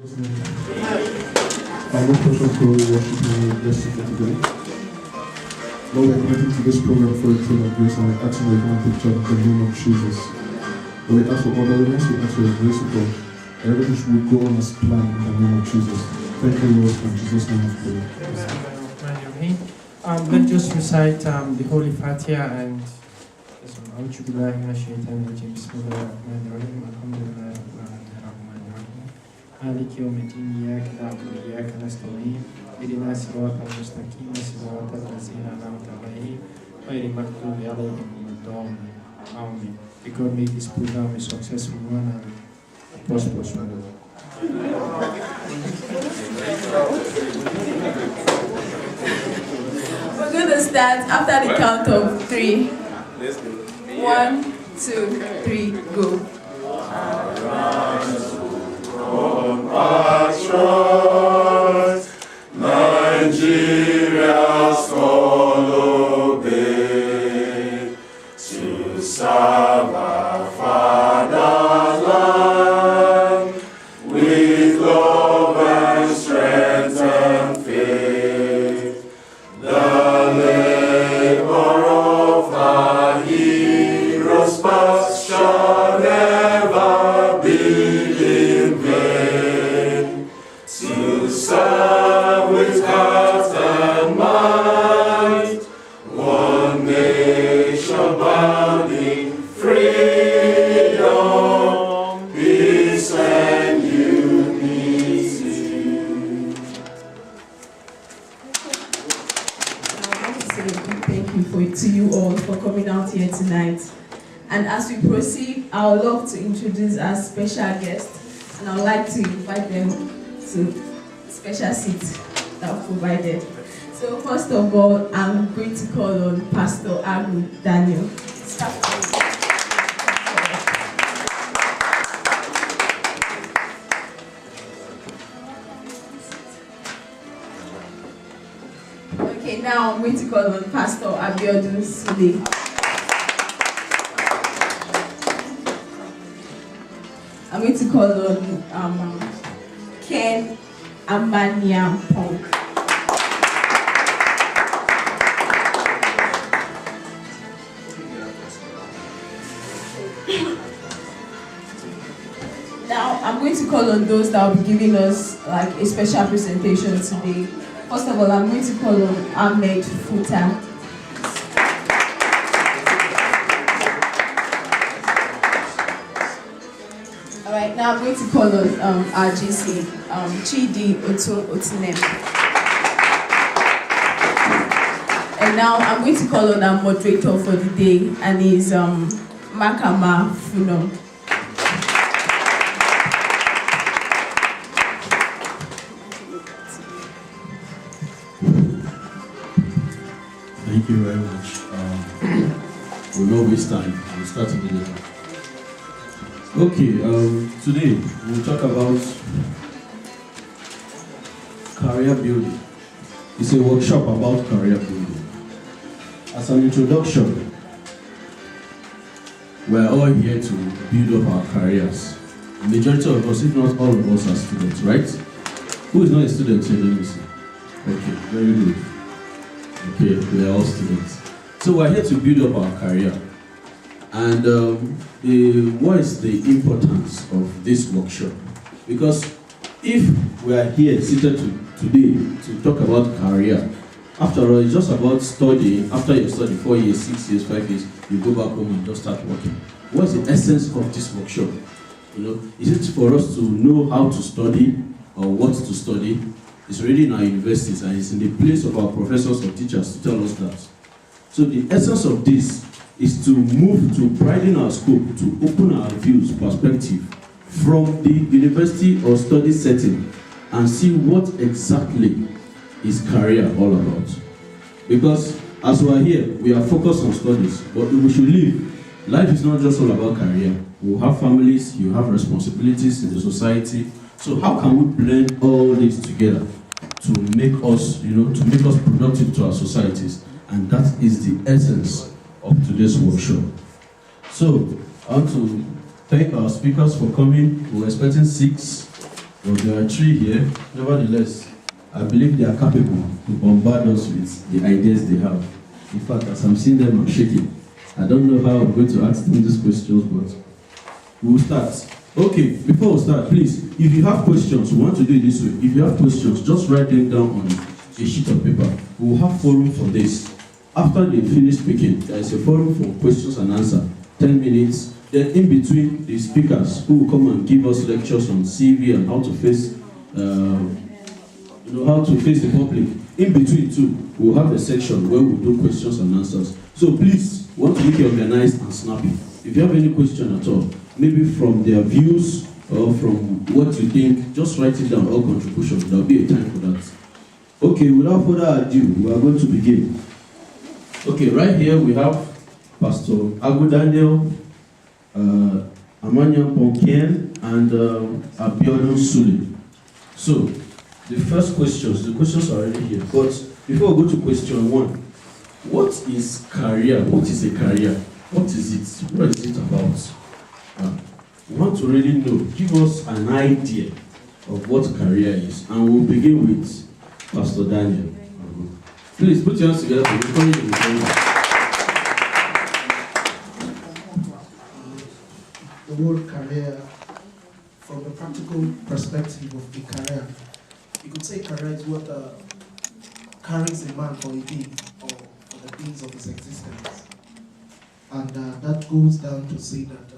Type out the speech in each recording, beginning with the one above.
Our most precious glory, worship you, bless you for today. Lord, we're committing to this program for a throne of grace, and we're asking that you want to take charge in the name of Jesus. Lord, we ask for orderliness, we ask for your grace, God. Everything should go on as planned in the name of Jesus. Thank you, Lord, in Jesus' name we pray. Let's just recite the Holy Fatiha and مالك يوم الدين إياك نعبد وإياك نستعين اهدنا الصراط المستقيم صراط الذين أنعمت عليهم غير المغضوب عليهم ولا الضالين. Amen. May God make this program a successful one and a prosperous one. We're going to start after the count of 3. 1, 2, 3, go. Compatriots, Nigeria's all obey to serve our fatherland with love and strength and faith. The labor of our heroes past shall never be in vain. To serve with heart and might, one nation bound in freedom, peace and unity. I want to say a big thank you to you all for coming out here tonight. And as we proceed, I would love to introduce our special guests, and I would like to invite them to special seats that were provided. So first of all, I'm going to call on Pastor Agu Daniel. Okay, now I'm going to call on Pastor Abiodun Sule. I'm going to call on Ken Amaniam Pong. Now I'm going to call on those that will be giving us like a special presentation today. First of all, I'm going to call on Ahmed Futa. Alright, now I'm going to call on RGC, Chidi Otinem. And now I'm going to call on our moderator for the day, and he's Makama Funo. Thank you very much. We'll not waste time. We'll start immediately. Okay, today we'll talk about career building. It's a workshop about career building. As an introduction, we're all here to build up our careers. The majority of us, if not all of us, are students, right? Who is not a student here? Let me see. Okay, very good. Okay, we are all students. So we're here to build up our career. And what is the importance of this workshop? Because if we are here seated today to talk about career, after all, it's just about studying. After you study 4 years, 6 years, 5 years, you go back home and just start working. What's the essence of this workshop? You know, is it for us to know how to study or what to study? It's already in our universities, and it's in the place of our professors or teachers to tell us that. So the essence of this is to move to broaden our scope, to open our views, perspective from the university or study setting and see what exactly is career all about. Because as we are here, we are focused on studies, but we should live. Life is not just all about career. We have families, you have responsibilities in the society. So how can we blend all this together to make us, to make us productive to our societies? And that is the essence of today's workshop. So I want to thank our speakers for coming. We were expecting 6, But there are 3 here. Nevertheless, I believe they are capable to bombard us with the ideas they have. In fact, as I'm seeing them, I'm shaking. I don't know how I'm going to ask them these questions, but we'll start. Okay, before we start, please, if you have questions, we want to do it this way. If you have questions, just write them down on a sheet of paper. We'll have forum for this. After they finish speaking, there is a forum for questions and answers, 10 minutes. Then in between, the speakers who will come and give us lectures on CV and how to face, how to face the public. In between too, we'll have a section where we'll do questions and answers. So please, we want to make it organized and snappy. If you have any question at all, maybe from their views or from what you think, just write it down, all contributions. There'll be a time for that. Okay, without further ado, we are going to begin. Okay, right here we have Pastor Agu Daniel, Amanya Ponkien, and Abiodun Sule. So, the first questions, the questions are already here. But before we go to question 1, what is career? What is a career? What is it? What is it about? We want to really know. Give us an idea of what career is. And we'll begin with Pastor Daniel. Please put your hands together for me. The word career, from the practical perspective of a career, you could say career is what carries a man for a day or for the days of his existence. And that goes down to say that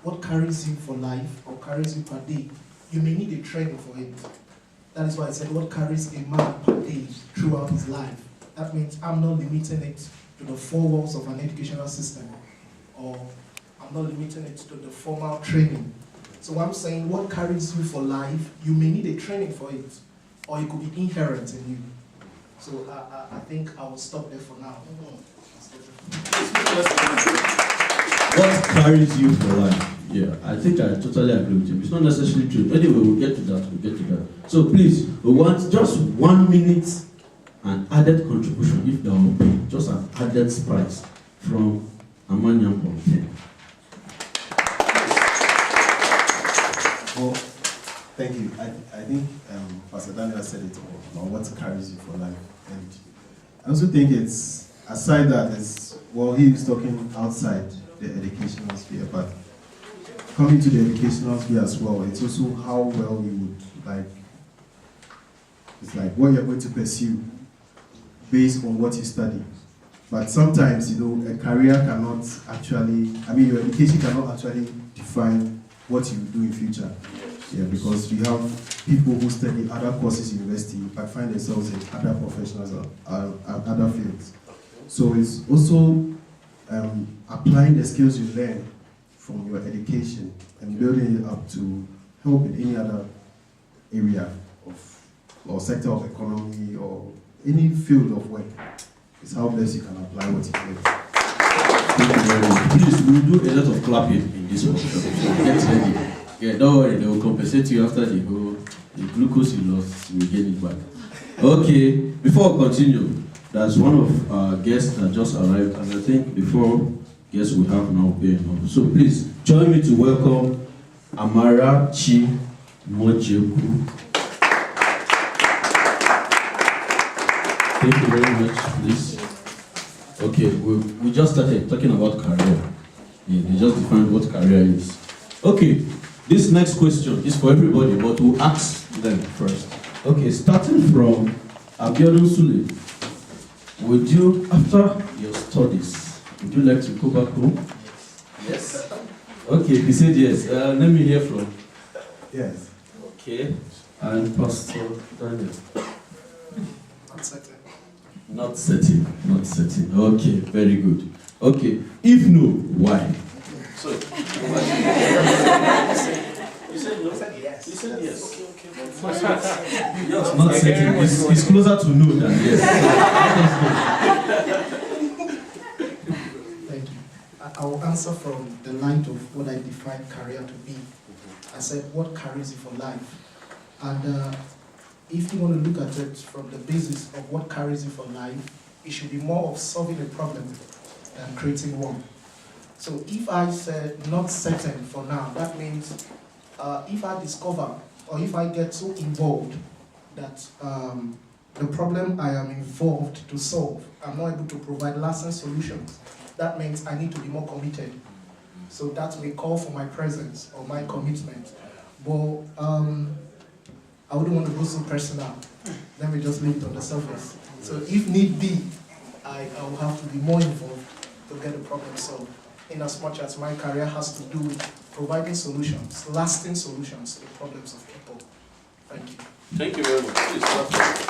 what carries you for life or carries you per day, you may need a training for it. That is why I said what carries a man per day throughout his life. That means I'm not limiting it to the 4 walls of an educational system, or I'm not limiting it to the formal training. So I'm saying what carries you for life, you may need a training for it, or it could be inherent in you. So I think I will stop there for now. What carries you for life? Yeah, I think I totally agree with you. It's not necessarily true. Anyway, we'll get to that. So please, we want just 1 minute an added contribution, if there will be, just an added price from Amanya Ponkien. Well, thank you. I think Pastor Daniel said it all about what carries you for life. And I also think it's, aside that, he was talking outside the educational sphere, but coming to the educational sphere as well, it's also how well you would it's like what you're going to pursue based on what you study. But sometimes, a career cannot actually, your education cannot actually define what you will do in future. Yeah, because we have people who study other courses in university but find themselves in other professionals or other fields. So it's also applying the skills you learn from your education and building it up to help in any other area or sector of economy or any field of work. It's how best you can apply what you learn. Thank you very much. Please, we'll do a lot of clapping in this workshop. Get ready. Yeah, don't worry, they will compensate you after the glucose you lost, you will gain it back. Okay, before we continue, there's one of our guests that just arrived, and I think the 4 guests we have now here. So please, join me to welcome Amarachi Mojeku. Thank you very much, please. Okay, we just started talking about career. Yeah, they just defined what career is. Okay, this next question is for everybody, but we'll ask them first. Okay, starting from Abiodun Sule, would you, after your studies, would you like to go back home? Yes. Okay, he said yes. Let me hear from. Yes. Okay, and Pastor Daniel. Not certain. Not certain. Okay, very good. Okay, if no, why? So, you said no? Yes. You said yes. Yes, not certain. It's closer to no than yes. Thank you. I will answer from the light of what I define career to be. I said, what carries you for life? And if you want to look at it from the basis of what carries you for life, it should be more of solving a problem than creating one. So if I said not certain for now, that means if I discover or if I get so involved that the problem I am involved to solve, I'm not able to provide lasting solutions, that means I need to be more committed. So that may call for my presence or my commitment. But I wouldn't want to go so personal. Let me just leave it on the surface. So if need be, I will have to be more involved to get the problem solved, in as much as my career has to do with providing solutions, lasting solutions to the problems of people. Thank you. Thank you very much. Please, start with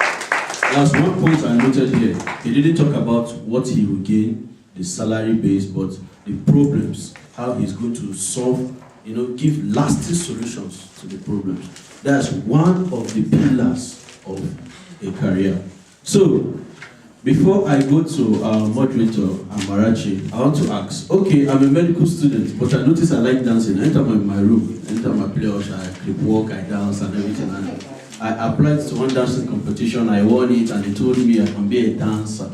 There's one point I noted here. He didn't talk about what he will gain, the salary base, but the problems, how he's going to solve, give lasting solutions to the problems. That's one of the pillars of a career. So, before I go to our moderator, Amarachi, I want to ask, okay, I'm a medical student, but I notice I like dancing. Anytime I'm in my room, anytime I play Usher, I clip walk, I dance and everything. And I applied to one dancing competition, I won it, and they told me I can be a dancer.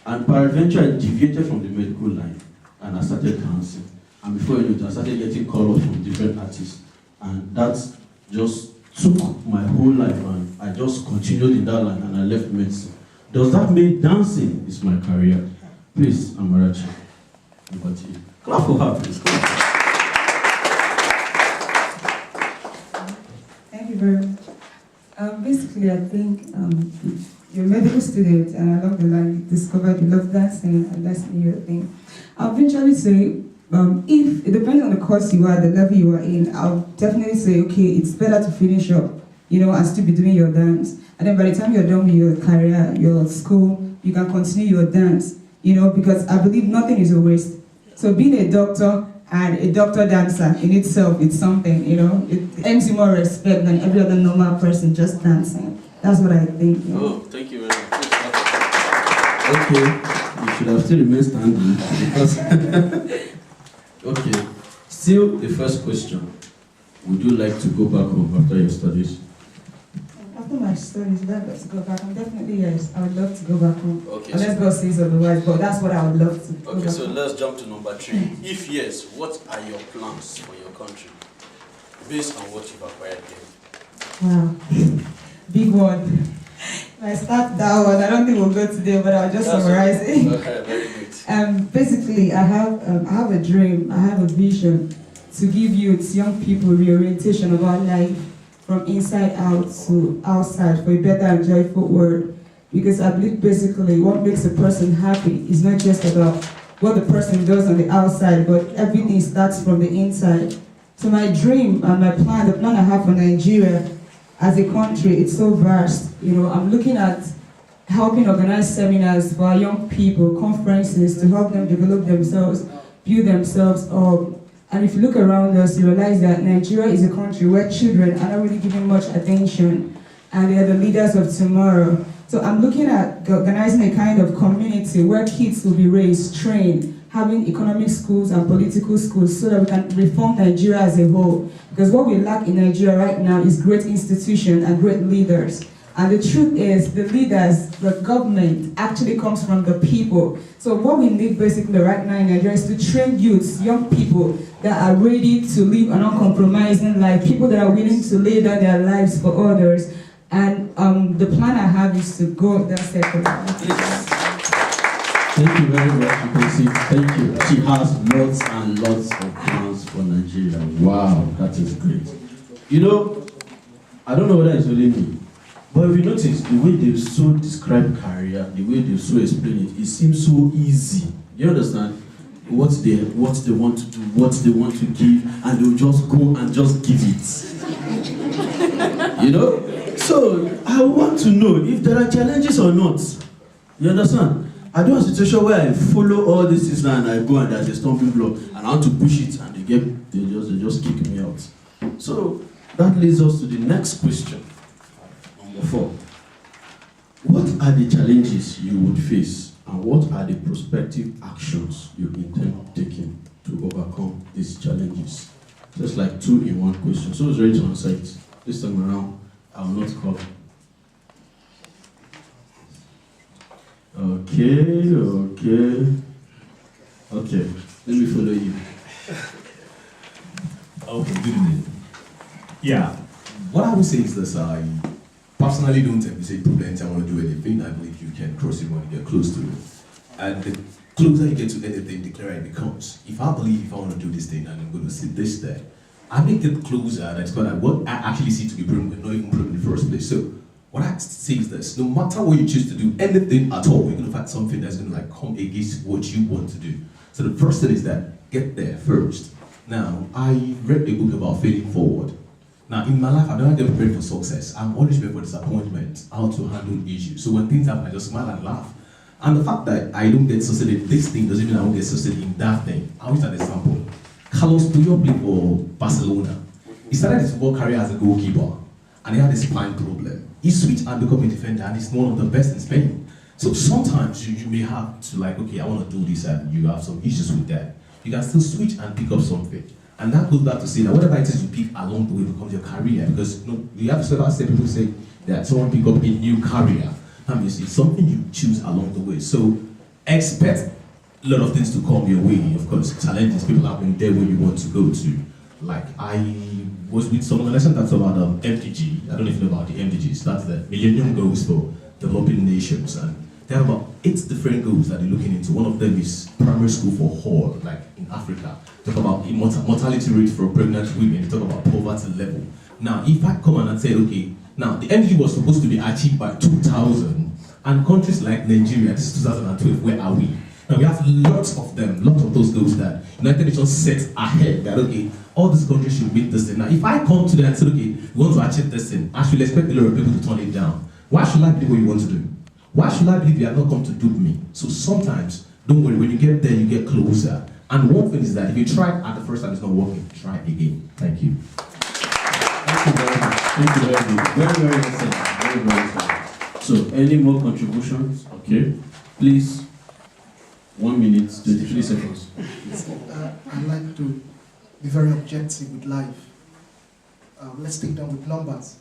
And peradventure, I deviated from the medical line, and I started dancing. And before you know it, I started getting calls from different artists. And that just took my whole life, and I just continued in that line, and I left medicine. Does that mean dancing is my career? Please, Amarachi, over to you. Clap for her, please. Thank you very much. Basically, I think you're a medical student, and along the line, you discovered you love dancing, and that's your thing. I'll eventually say, if it depends on the course you are, the level you are in, I'll definitely say, okay, it's better to finish up, and still be doing your dance. And then by the time you're done with your career, your school, you can continue your dance, because I believe nothing is a waste. So being a doctor and a doctor dancer in itself, it's something, it earns you more respect than every other normal person just dancing. That's what I think. Oh, thank you very much. Okay, you should have still remained standing because. Okay, still the first question. Would you like to go back home after your studies? After my studies, would I love to go back home? Definitely yes, I would love to go back home. Okay, Unless God says otherwise, but that's what I would love to. Okay, so let's jump to number 3. If yes, what are your plans for your country based on what you've acquired here? Wow, big one. If I start that one, I don't think we'll go today, but I'll just summarize it. Okay, very good. Basically, I have a dream, I have a vision to give youths, young people, reorientation about life from inside out to outside for a better and joyful world. Because I believe basically what makes a person happy is not just about what the person does on the outside, but everything starts from the inside. So my dream and my plan, the plan I have for Nigeria as a country, it's so vast. I'm looking at helping organize seminars for our young people, conferences to help them develop themselves, build themselves up. And if you look around us, you realize that Nigeria is a country where children are not really given much attention, and they are the leaders of tomorrow. So I'm looking at organizing a kind of community where kids will be raised, trained, having economic schools and political schools so that we can reform Nigeria as a whole. Because what we lack in Nigeria right now is great institutions and great leaders. And the truth is, the leaders, the government, actually comes from the people. So what we need basically right now in Nigeria is to train youths, young people that are ready to live an uncompromising life, people that are willing to lay down their lives for others. And the plan I have is to go that second. Thank you very much. You can see, thank you. She has lots and lots of plans for Nigeria. Wow, that is great. I don't know whether it's only me, but if you notice, the way they so describe career, the way they so explain it, it seems so easy. You understand? What they want to do, what they want to give, and they'll just go and just give it. So I want to know if there are challenges or not. You understand? I do a situation where I follow all these things and I go and there's a stumbling block and I want to push it and they just kick me out. So that leads us to the next question. Number 4. What are the challenges you would face and what are the prospective actions you intend taking to overcome these challenges? Just like 2 in 1 question. So who's ready to answer it? This time around, I will not call. Okay. Let me follow you. Okay, good evening. Yeah, what I would say is this: I personally don't envisage problems. I want to do anything. I believe you can cross it when you get close to it, and the closer you get to anything, the clearer it becomes. If I believe if I want to do this thing and I'm going to see this there, I make it closer. That's what I actually see to be problem, not even problem in the first place. So what I say is this: no matter what you choose to do, anything at all, you're going to find something that's going to like come against what you want to do. So the first thing is that get there first. Now, I read a book about failing forward. Now, in my life, I don't get prepared for success. I'm always prepared for disappointment, how to handle issues. So when things happen, I just smile and laugh. And the fact that I don't get succeed in this thing doesn't mean I won't get succeed in that thing. I'll use an example. Carlos Puyol played for Barcelona. He started his football career as a goalkeeper, and he had a spine problem. He switched and became a defender, and he's one of the best in Spain. So sometimes you may have to like, okay, I want to do this, and you have some issues with that. You can still switch and pick up something. And that goes back to say that whatever it is you pick along the way becomes your career. Because you have to say people say that someone pick up a new career. And you see something you choose along the way. So expect a lot of things to come your way. Of course, challenges, people have been there where you want to go to. Like I was with some organization that's about MDG. I don't know if you know about the MDGs. That's the Millennium Goals for Developing Nations. And they have about 8 different goals that they're looking into. One of them is primary school for all, like in Africa. Talk about mortality rate for pregnant women. They talk about poverty level. Now, if I come and say, okay, now the MDG was supposed to be achieved by 2000, and countries like Nigeria, this is 2012, where are we? Now we have lots of them, lots of those goals that United Nations set ahead. That okay, all these countries should meet this thing. Now, if I come to them and say, okay, we want to achieve this thing, I should expect a lot of people to turn it down. Why should I believe what you want to do? Why should I believe you have not come to dupe me? So sometimes, don't worry, when you get there, you get closer. And one thing is that if you try at the first time it's not working, try again. Thank you. Thank you very much. Thank you very much. Very excellent. Very excellent. So, any more contributions? Okay. Please, 1 minute, 23 seconds. I like to be very objective with life. Let's take them with numbers.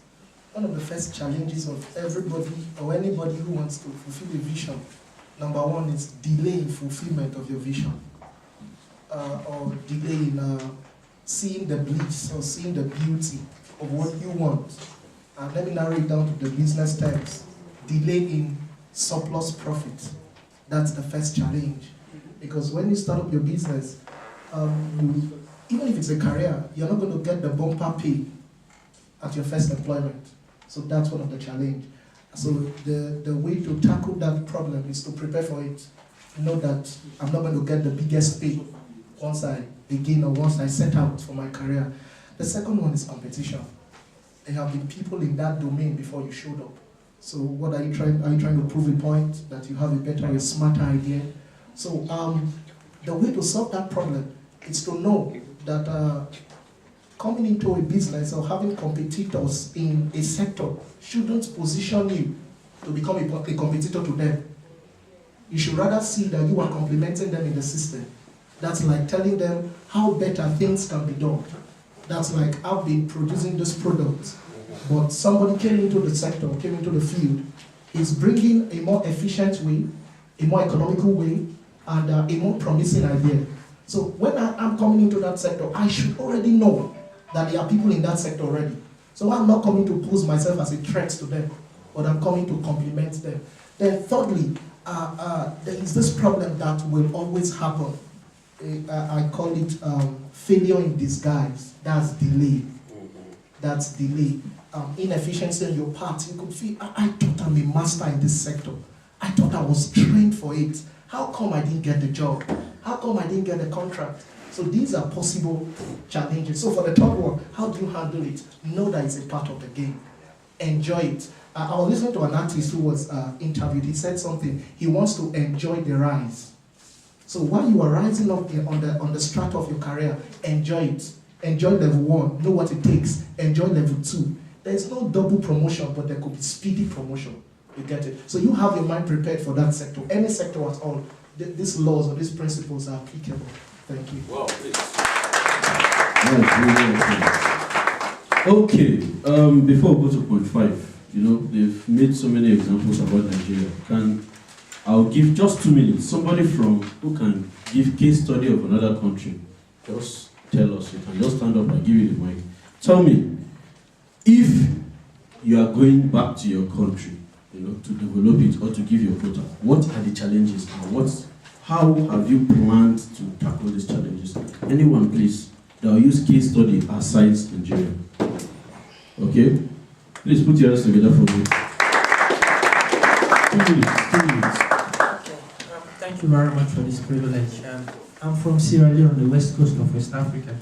One of the first challenges of everybody or anybody who wants to fulfill a vision, number one is delay in fulfillment of your vision. Or delay in seeing the bliss or seeing the beauty of what you want. Let me narrow it down to the business terms. Delay in surplus profit. That's the first challenge. Because when you start up your business, even if it's a career, you're not going to get the bumper pay at your first employment. So that's one of the challenge. So the way to tackle that problem is to prepare for it. Know that I'm not going to get the biggest pay once I begin or once I set out for my career. The second one is competition. There have been people in that domain before you showed up. So what are you trying to prove a point that you have a better, a smarter idea? So the way to solve that problem is to know that coming into a business or having competitors in a sector shouldn't position you to become a competitor to them. You should rather see that you are complementing them in the system. That's like telling them how better things can be done. That's like, I've been producing this product, but somebody came into the sector, came into the field, is bringing a more efficient way, a more economical way, and a more promising idea. So when I'm coming into that sector, I should already know that there are people in that sector already. So I'm not coming to pose myself as a threat to them, but I'm coming to complement them. Then thirdly, there is this problem that will always happen. I call it failure in disguise. That's delay. That's delay. Inefficiency on your part. You could feel, I thought I'm a master in this sector. I thought I was trained for it. How come I didn't get the job? How come I didn't get the contract? So these are possible challenges. So for the third one, how do you handle it? Know that it's a part of the game. Enjoy it. I was listening to an artist who was interviewed. He said something. He wants to enjoy the rise. So while you are rising up on the strata of your career, enjoy it. Enjoy level 1. Know what it takes. Enjoy level 2. There's no double promotion, but there could be speedy promotion. You get it? So you have your mind prepared for that sector. Any sector at all. These laws or these principles are applicable. Thank you. Wow, please. Okay, before we go to point 5, they've made so many examples about Nigeria. I'll give just 2 minutes. Somebody who can give case study of another country. Just tell us. You can just stand up and give you the mic. Tell me, if you are going back to your country, to develop it or to give your quota, what are the challenges and how have you planned to tackle these challenges? Anyone, please, that will use case study aside Nigeria. Okay? Please put your hands together for me. 2 minutes, 2 minutes. Thank you very much for this privilege. I'm from Sierra Leone, the west coast of West Africa.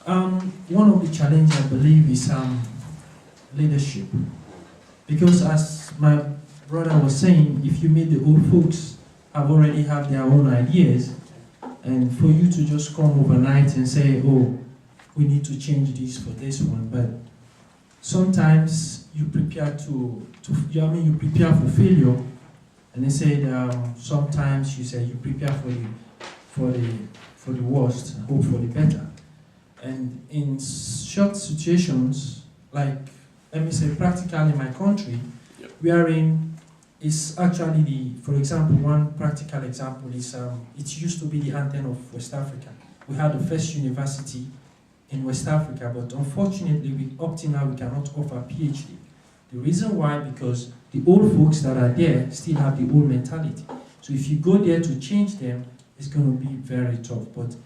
One of the challenges, I believe, is leadership. Because as my brother was saying, if you meet the old folks, have already have their own ideas, and for you to just come overnight and say, oh, we need to change this for this one, but sometimes you prepare you prepare for failure, and they say sometimes you say you prepare for the worst, hope for the better. And in short situations, like let me say practically in my country, we are in is actually for example, one practical example is it used to be the anthem of West Africa. We had the first university in West Africa, but unfortunately, up till now, we cannot offer a PhD. The reason why, because the old folks that are there still have the old mentality. So if you go there to change them, it's going to be very tough. But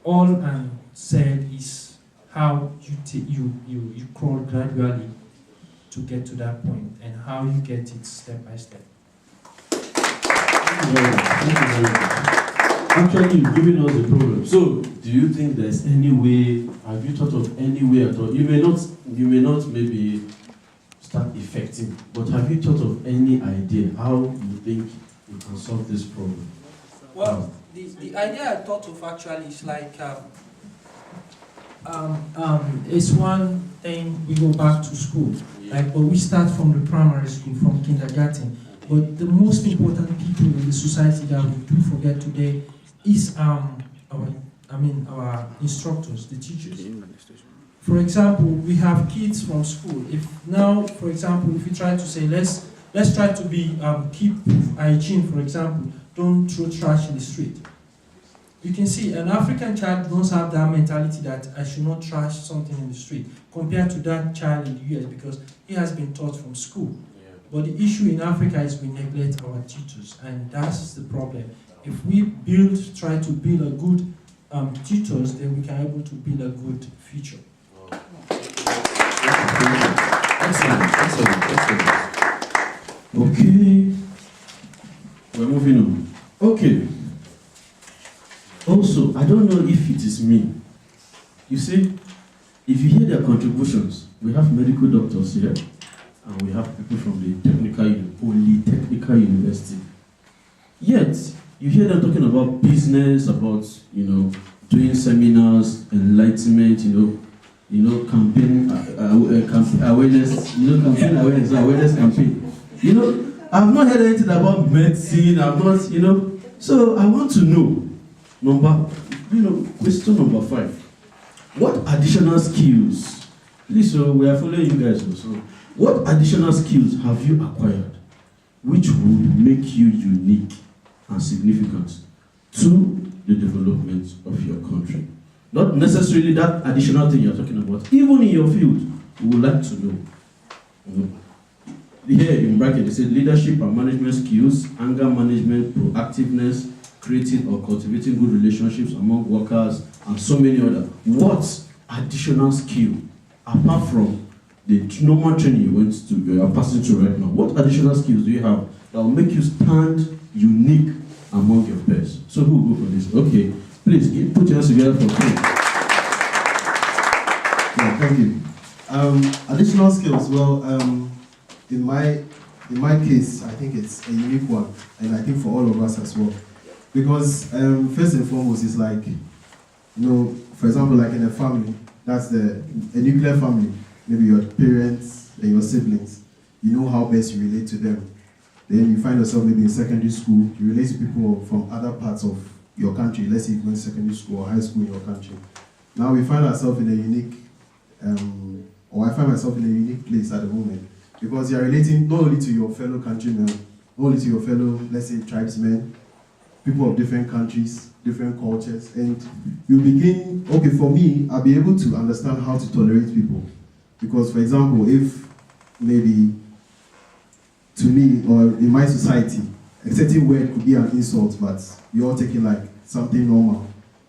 all I'm saying is how you crawl gradually to get to that point, and how you get it step by step. Thank you very much. Actually, you've given us the problem. So, do you think there's any way? Have you thought of any way at all? You may not maybe start effecting, but have you thought of any idea how you think you can solve this problem? Well, the idea I thought of actually is like it's one thing. We go back to school, but we start from the primary school, from kindergarten. But the most important people in the society that we do forget today is our instructors, the teachers. For example, we have kids from school. If we try to say let's try to be keep hygiene, for example, don't throw trash in the street. You can see an African child does not have that mentality that I should not trash something in the street compared to that child in the US, because he has been taught from school. But the issue in Africa is we neglect our teachers, and that's the problem. If we try to build a good teachers, then we can able to build a good future. Excellent. Okay, we're moving on. Okay. Also, I don't know if it is me. You see, if you hear their contributions, we have medical doctors here, and we have people from the Polytechnical University. Yet, you hear them talking about business, about doing seminars, enlightenment, campaign awareness, awareness campaign. I've not heard anything about medicine. I've not, So I want to know. Question number 5. What additional skills? Please, we are following you guys also. What additional skills have you acquired which would make you unique and significant to the development of your country? Not necessarily that additional thing you're talking about. Even in your field, we would like to know. Here in bracket, they say leadership and management skills, anger management, proactiveness, creating or cultivating good relationships among workers, and so many other. What additional skill, apart from the normal training you are passing through right now, what additional skills do you have that will make you stand unique among your peers? So who will go for this? Okay, please put your hands together for me. Yeah, thank you. Additional skills. Well, in my case, I think it's a unique one, and I think for all of us as well. Because first and foremost, it's like, for example, like in a family, that's a nuclear family, maybe your parents and your siblings, you know how best you relate to them. Then you find yourself maybe in secondary school, you relate to people from other parts of your country, let's say you went to secondary school or high school in your country. Now we find ourselves in a unique, or I find myself in a unique place at the moment, because you're relating not only to your fellow countrymen, not only to your fellow, let's say, tribesmen, people of different countries, different cultures, and you begin, okay, for me, I'll be able to understand how to tolerate people. Because, for example, if maybe to me or in my society, a certain word could be an insult, but you all take it like something normal.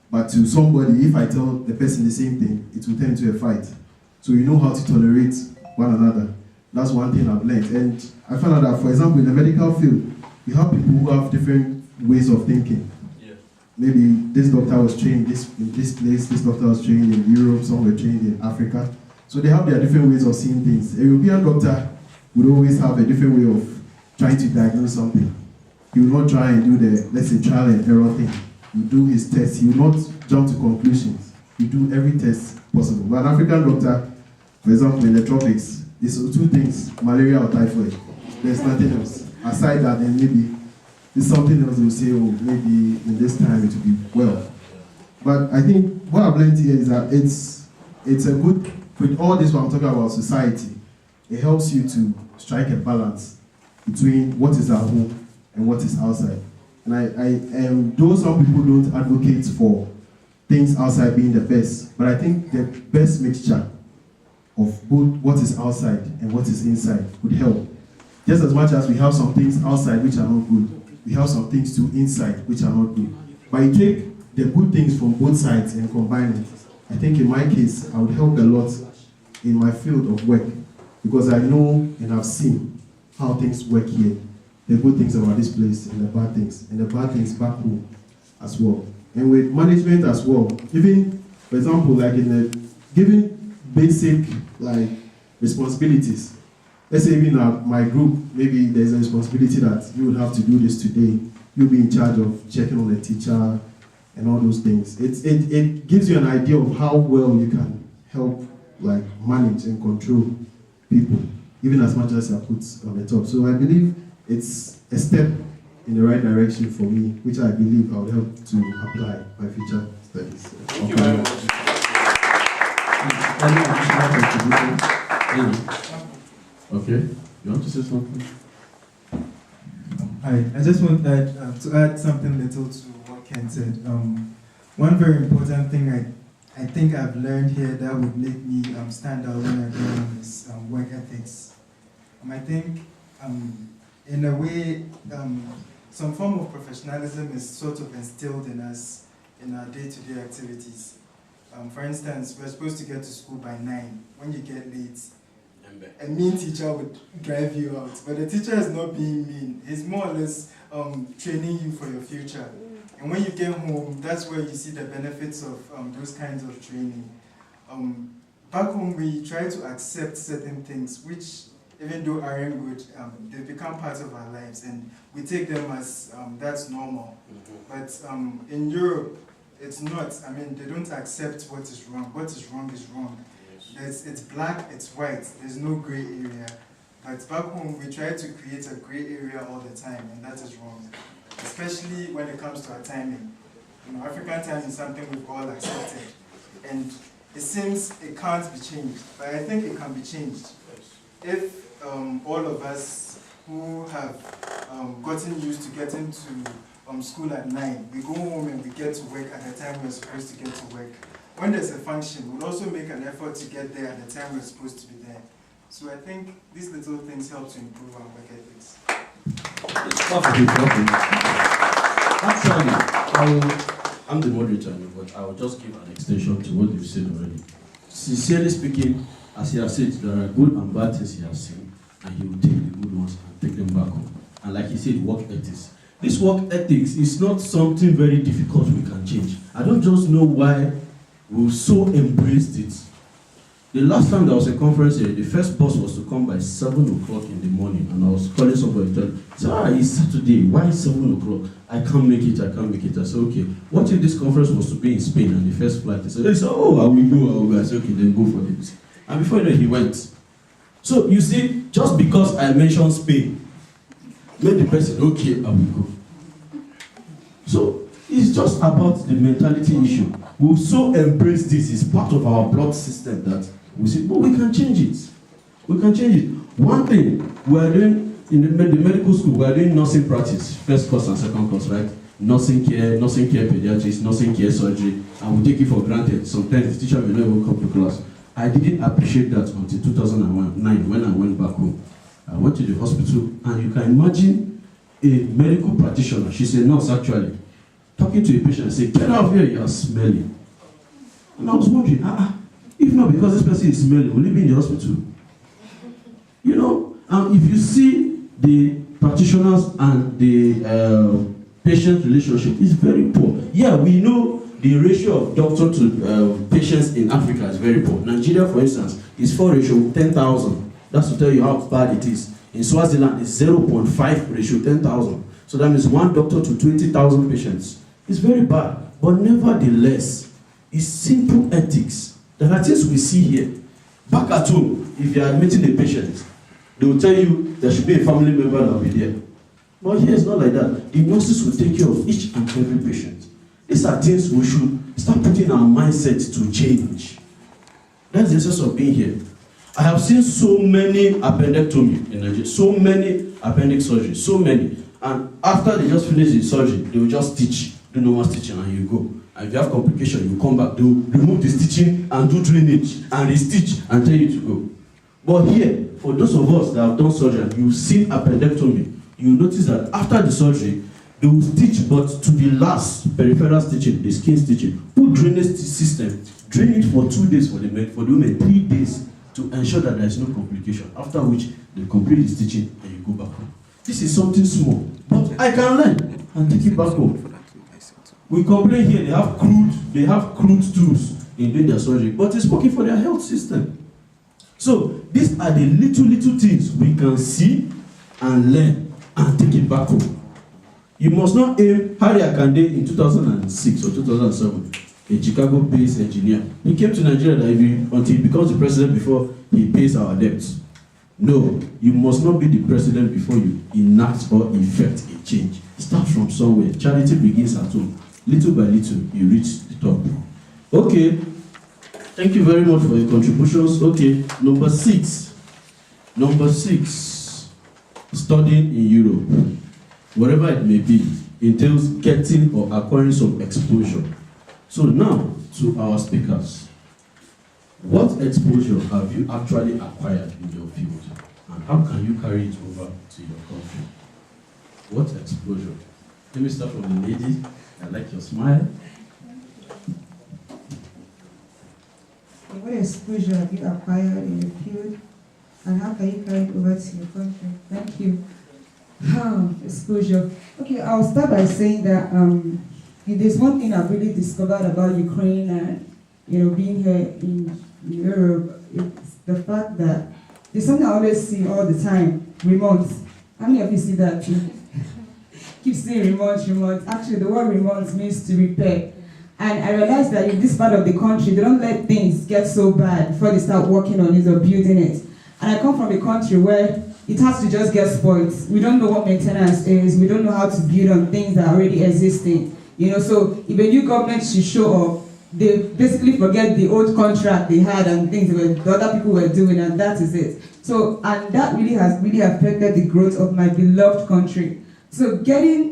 But to somebody, if I tell the person the same thing, it will turn into a fight. So you know how to tolerate one another. That's one thing I've learned. And I found out that, for example, in the medical field, you have people who have different ways of thinking. Yeah. Maybe this doctor was trained in this place, this doctor was trained in Europe, some were trained in Africa. So they have their different ways of seeing things. A European doctor would always have a different way of trying to diagnose something. He will not try and do the, let's say, trial and error thing. You do his tests. He will not jump to conclusions. You do every test possible. But an African doctor, for example, in the tropics, there's two things, malaria or typhoid. There's nothing else. Aside that, then maybe there's something else they will say, oh, maybe in this time it will be well. But I think what I've learned here is that it's a good, with all this what I'm talking about society, it helps you to strike a balance between what is at home and what is outside. And though some people don't advocate for things outside being the best, but I think the best mixture of both what is outside and what is inside would help. Just as much as we have some things outside which are not good, we have some things too inside which are not good. But you take the good things from both sides and combine it. I think in my case, I would help a lot in my field of work because I know and I've seen how things work here. The good things about this place and the bad things back home as well. And with management as well, even, for example, like in the giving basic like responsibilities. Let's say even my group, maybe there's a responsibility that you will have to do this today. You'll be in charge of checking on the teacher and all those things. It gives you an idea of how well you can help like manage and control people, even as much as you're put on the top. So I believe it's a step in the right direction for me, which I believe I will help to apply my future studies. Thank you very much. Okay, you want to say something? Hi, I just want to add something little to what Ken said. One very important thing I think I've learned here that would make me stand out when I'm doing is work ethics. I think in a way, some form of professionalism is sort of instilled in us in our day-to-day activities. For instance, we're supposed to get to school by 9. When you get late, a mean teacher would drive you out. But the teacher is not being mean. He's more or less training you for your future. And when you get home, that's where you see the benefits of those kinds of training. Back home, we try to accept certain things, which even though aren't good, they become part of our lives, and we take them as that's normal. But in Europe, it's not. I mean, they don't accept what is wrong. What is wrong is wrong. It's black, it's white. There's no gray area. But back home, we try to create a gray area all the time, and that is wrong. Especially when it comes to our timing. You know, African time is something we've all accepted, and it seems it can't be changed. But I think it can be changed if all of us who have gotten used to getting to school at 9, we go home and we get to work at the time we're supposed to get to work. When there's a function, we'll also make an effort to get there at the time we're supposed to be there. So I think these little things help to improve our work ethics. It's perfect. Actually, I'm the moderator, but I will just give an extension to what you've said already. Sincerely speaking, as he has said, there are good and bad things he has seen, and he will take the good ones and take them back home. And like he said, work ethics. This work ethics is not something very difficult we can change. I don't just know why we've so embraced it. The last time there was a conference here, the first bus was to come by 7 o'clock in the morning, and I was calling somebody, said, it's Saturday, why 7 o'clock? I can't make it. I said, okay, what if this conference was to be in Spain and the first flight? He said, oh, I will go. I said, okay, then go for it. And before you know, he went. So you see, just because I mentioned Spain, made the person, okay, I will go. So it's just about the mentality issue. We've so embraced this, it's part of our blood system that we say, but we can change it. One thing, we are doing in the medical school, we are doing nursing practice, first course and second course, right? Nursing care pediatrics, nursing care surgery, and we take it for granted. Sometimes the teacher may not even come to class. I didn't appreciate that until 2009 when I went back home. I went to the hospital, and you can imagine a medical practitioner, she's a nurse actually, talking to a patient and saying, "Get out of here, you are smelling." And I was wondering, if not because this person is smelling, will he be in the hospital? You know, and if you see the practitioners and the patient relationship, it's very poor. Yeah, we know the ratio of doctor to patients in Africa is very poor. Nigeria, for instance, is 4 ratio 10,000. That's to tell you how bad it is. In Swaziland, it's 0.5 ratio 10,000. So that means 1 doctor to 20,000 patients. It's very bad. But nevertheless, it's simple ethics. There are things we see here. Back at home, if you are admitting a patient, they will tell you there should be a family member that will be there. But here it's not like that. The nurses will take care of each and every patient. These are things we should start putting our mindset to change. That's the essence of being here. I have seen so many appendectomy in Nigeria, so many appendix surgeries, so many. And after they just finish the surgery, they will just stitch, do normal stitching, and you go. And if you have complication, you come back, they will remove the stitching and do drainage and restitch and tell you to go. But here, for those of us that have done surgery, you've seen appendectomy, you notice that after the surgery, they will stitch, but to the last peripheral stitching, the skin stitching, put drainage system, drain it for 2 days for the men, for the women 3 days to ensure that there is no complication. After which they complete the stitching and you go back home. This is something small, but I can learn and take it back home. We complain here they have crude tools in doing their surgery, but it's working for their health system. So these are the little things we can see and learn and take it back home. You must not aim. Harry Akande in 2006 or 2007, a Chicago-based engineer, he came to Nigeria that until he becomes the president before he pays our debts. No, you must not be the president before you enact or effect a change. Start from somewhere. Charity begins at home. Little by little, you reach the top. Okay, thank you very much for your contributions. Okay, number six, studying in Europe, wherever it may be, entails getting or acquiring some exposure. So now, to our speakers, what exposure have you actually acquired in your field, and how can you carry it over to your country? What exposure? Let me start from the lady. I like your smile. What exposure have you acquired in your field, and how can you carry it over to your country? Thank you. Exposure. Okay, I'll start by saying that if there's one thing I've really discovered about Ukraine and being here in Europe, it's the fact that there's something I always see all the time: remote. How many of you see that too? Keep saying remote. Actually, the word remote means to repair. And I realized that in this part of the country, they don't let things get so bad before they start working on it or building it. And I come from a country where it has to just get spoiled. We don't know what maintenance is. We don't know how to build on things that are already existing. So if a new government should show up, they basically forget the old contract they had and things that the other people were doing, and that is it. So, and that really has affected the growth of my beloved country. So going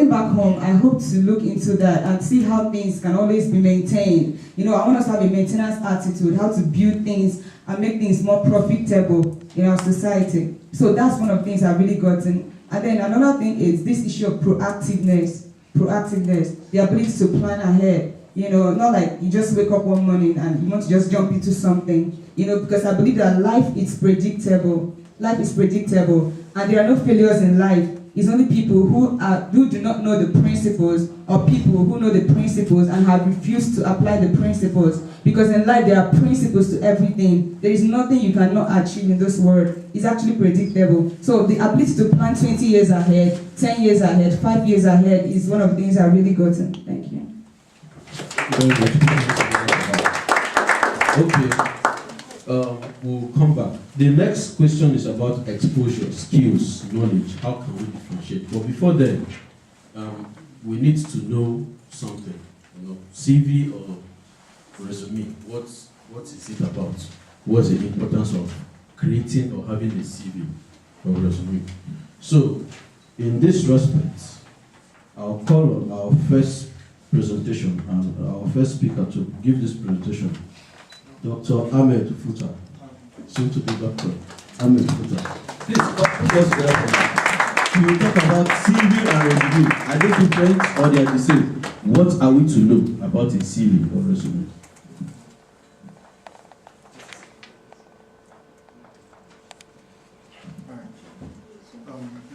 back home, I hope to look into that and see how things can always be maintained. I want us to have a maintenance attitude, how to build things and make things more profitable in our society. So that's one of the things I've really gotten. And then another thing is this issue of proactiveness, the ability to plan ahead. Not like you just wake up one morning and you want to just jump into something, because I believe that life is predictable. And there are no failures in life. It's only people who do not know the principles, or people who know the principles and have refused to apply the principles. Because in life there are principles to everything. There is nothing you cannot achieve in this world. It's actually predictable. So the ability to plan 20 years ahead, 10 years ahead, 5 years ahead is one of the things I've really gotten. Thank you. Okay. We'll come back. The next question is about exposure, skills, knowledge. How can we differentiate? But before then, we need to know something. CV or resume. What is it about? What's the importance of creating or having a CV or resume? So, in this respect, I'll call on our first presentation and our first speaker to give this presentation. Dr. Ahmed Futa, soon to be Dr. Ahmed Futa. Please, put us together. We will talk about CV and resume. Are they different or they are the same? What are we to know about a CV or resume?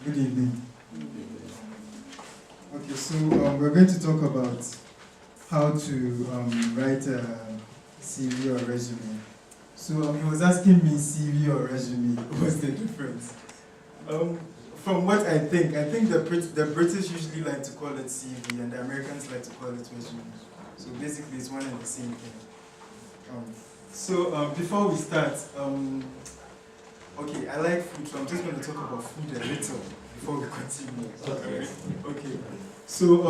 Good evening. Okay, so we're going to talk about how to write a CV or resume. So he was asking me CV or resume. What's the difference? From what I think the British usually like to call it CV and the Americans like to call it resume. So basically it's one and the same thing. Before we start, okay, I like food, so I'm just going to talk about food a little before we continue. Okay. So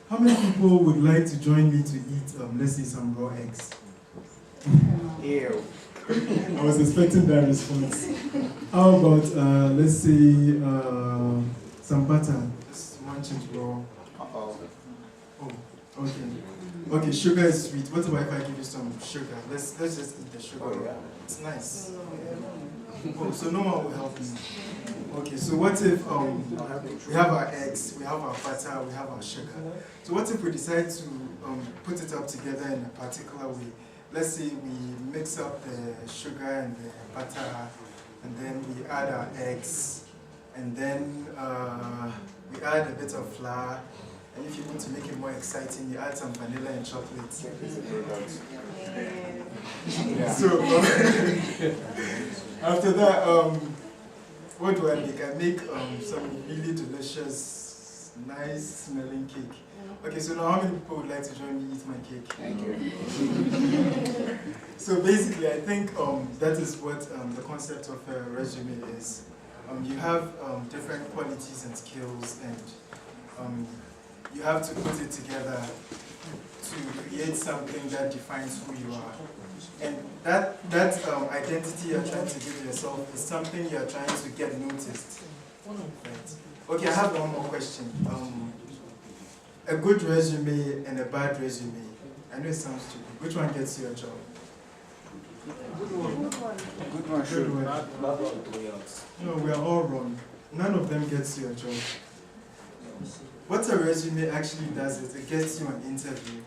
how many people would like to join me to eat, let's say, some raw eggs? Ew. I was expecting that response. How about, let's say, some butter? Just munch it raw. Oh, okay. Okay, sugar is sweet. What about if I give you some sugar? Let's just eat the sugar. Oh, yeah. It's nice. Oh, so no one will help me. Okay, so what if we have our eggs, we have our butter, we have our sugar. So what if we decide to put it up together in a particular way? Let's say we mix up the sugar and the butter, and then we add our eggs, and then we add a bit of flour, and if you want to make it more exciting, you add some vanilla and chocolate. So after that, what do I make? I make some really delicious, nice smelling cake. Okay, so now how many people would like to join me eat my cake? Thank you. So basically, I think that is what the concept of a resume is. You have different qualities and skills, and you have to put it together to create something that defines who you are. And that identity you're trying to give yourself is something you're trying to get noticed. Right. Okay, I have one more question. A good resume and a bad resume. I know it sounds stupid. Which one gets you a job? Good one. Good one. Good one. No, we are all wrong. None of them gets you a job. What a resume actually does is it gets you an interview.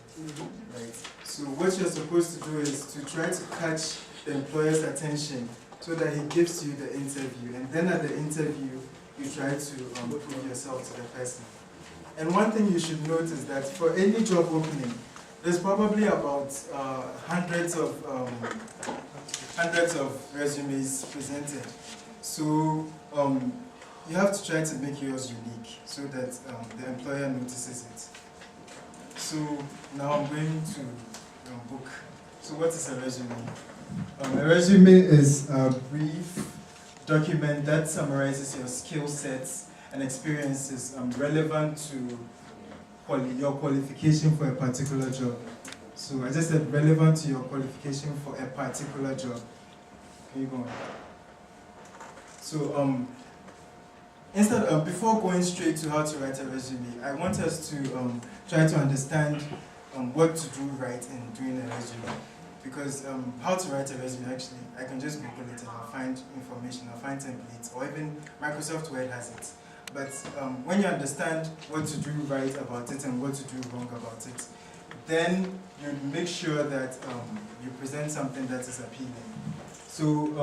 Right. So what you're supposed to do is to try to catch the employer's attention so that he gives you the interview. And then at the interview, you try to prove yourself to the person. And one thing you should note is that for any job opening, there's probably about hundreds of resumes presented. So you have to try to make yours unique so that the employer notices it. So now I'm going to book. So what is a resume? A resume is a brief document that summarizes your skill sets and experiences relevant to your qualification for a particular job. So I just said relevant to your qualification for a particular job. Can you go on? So before going straight to how to write a resume, I want us to try to understand what to do right in doing a resume. Because how to write a resume, actually, I can just Google it and I'll find information, I'll find templates, or even Microsoft Word has it. But when you understand what to do right about it and what to do wrong about it, then you make sure that you present something that is appealing. So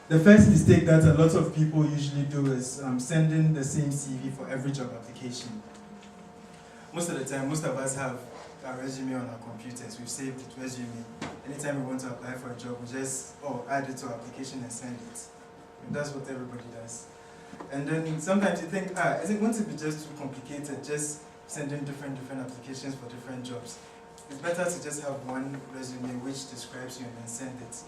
the first mistake that a lot of people usually do is sending the same CV for every job application. Most of the time, most of us have our resume on our computers. We've saved it, resume. Anytime we want to apply for a job, we just add it to our application and send it. And that's what everybody does. And then sometimes you think, is it going to be just too complicated, just sending different applications for different jobs? It's better to just have one resume which describes you and then send it.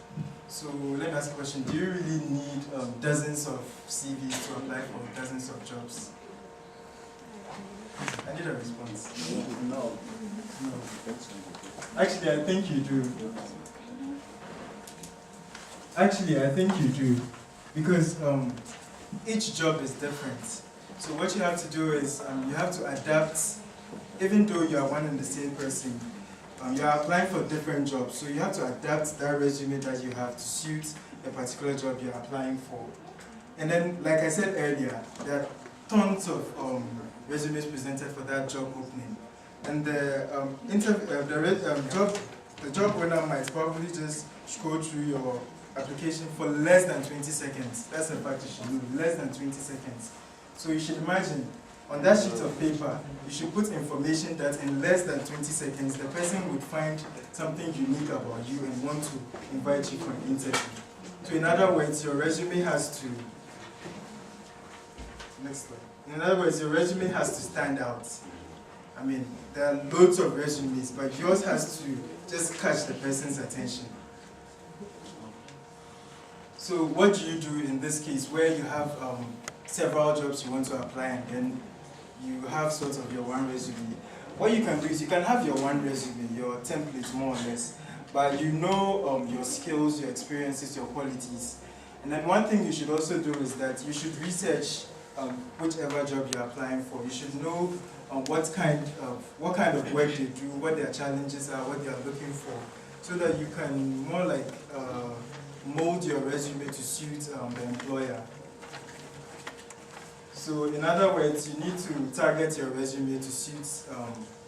So let me ask a question. Do you really need dozens of CVs to apply for dozens of jobs? I need a response. No. Actually, I think you do. Because each job is different. So what you have to do is you have to adapt, even though you are one and the same person. you're applying for different jobs, so you have to adapt that resume that you have to suit the particular job you're applying for. And then, like I said earlier, there are tons of resumes presented for that job opening. And the job owner might probably just scroll through your application for less than 20 seconds. That's a fact you should know, less than 20 seconds. So you should imagine, on that sheet of paper, you should put information that in less than 20 seconds, the person would find something unique about you and want to invite you for an interview. So in other words, your resume has to, next slide. In other words, your resume has to stand out. I mean, there are loads of resumes, but yours has to just catch the person's attention. So what do you do in this case where you have several jobs you want to apply and then you have sort of your one resume? What you can do is you can have your one resume, your template more or less, but you know your skills, your experiences, your qualities. And then one thing you should also do is that you should research whichever job you're applying for. You should know what kind of work they do, what their challenges are, what they are looking for, so that you can more like mold your resume to suit the employer. So in other words, you need to target your resume to suit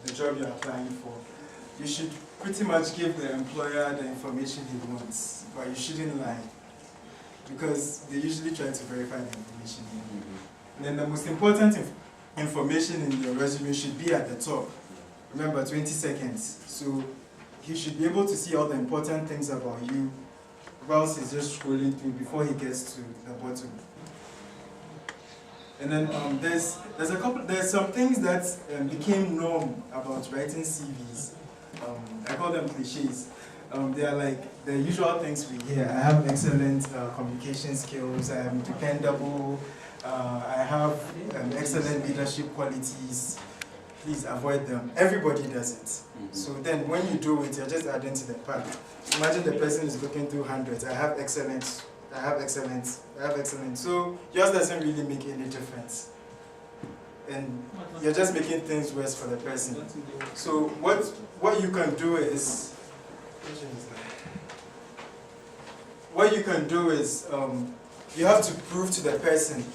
the job you're applying for. You should pretty much give the employer the information he wants, but you shouldn't lie, because they usually try to verify the information. And then the most important information in your resume should be at the top. Remember, 20 seconds. So he should be able to see all the important things about you whilst he's just scrolling through before he gets to the bottom. And then there's some things that became norm about writing CVs. I call them cliches. They are like the usual things we hear. I have excellent communication skills. I am dependable. I have excellent leadership qualities. Please avoid them. Everybody does it. So then when you do it, you're just adding to the pack. Imagine the person is looking through hundreds. I have excellent. I have excellent. I have excellent. So yours doesn't really make any difference. And you're just making things worse for the person. So what you can do is, you have to prove to the person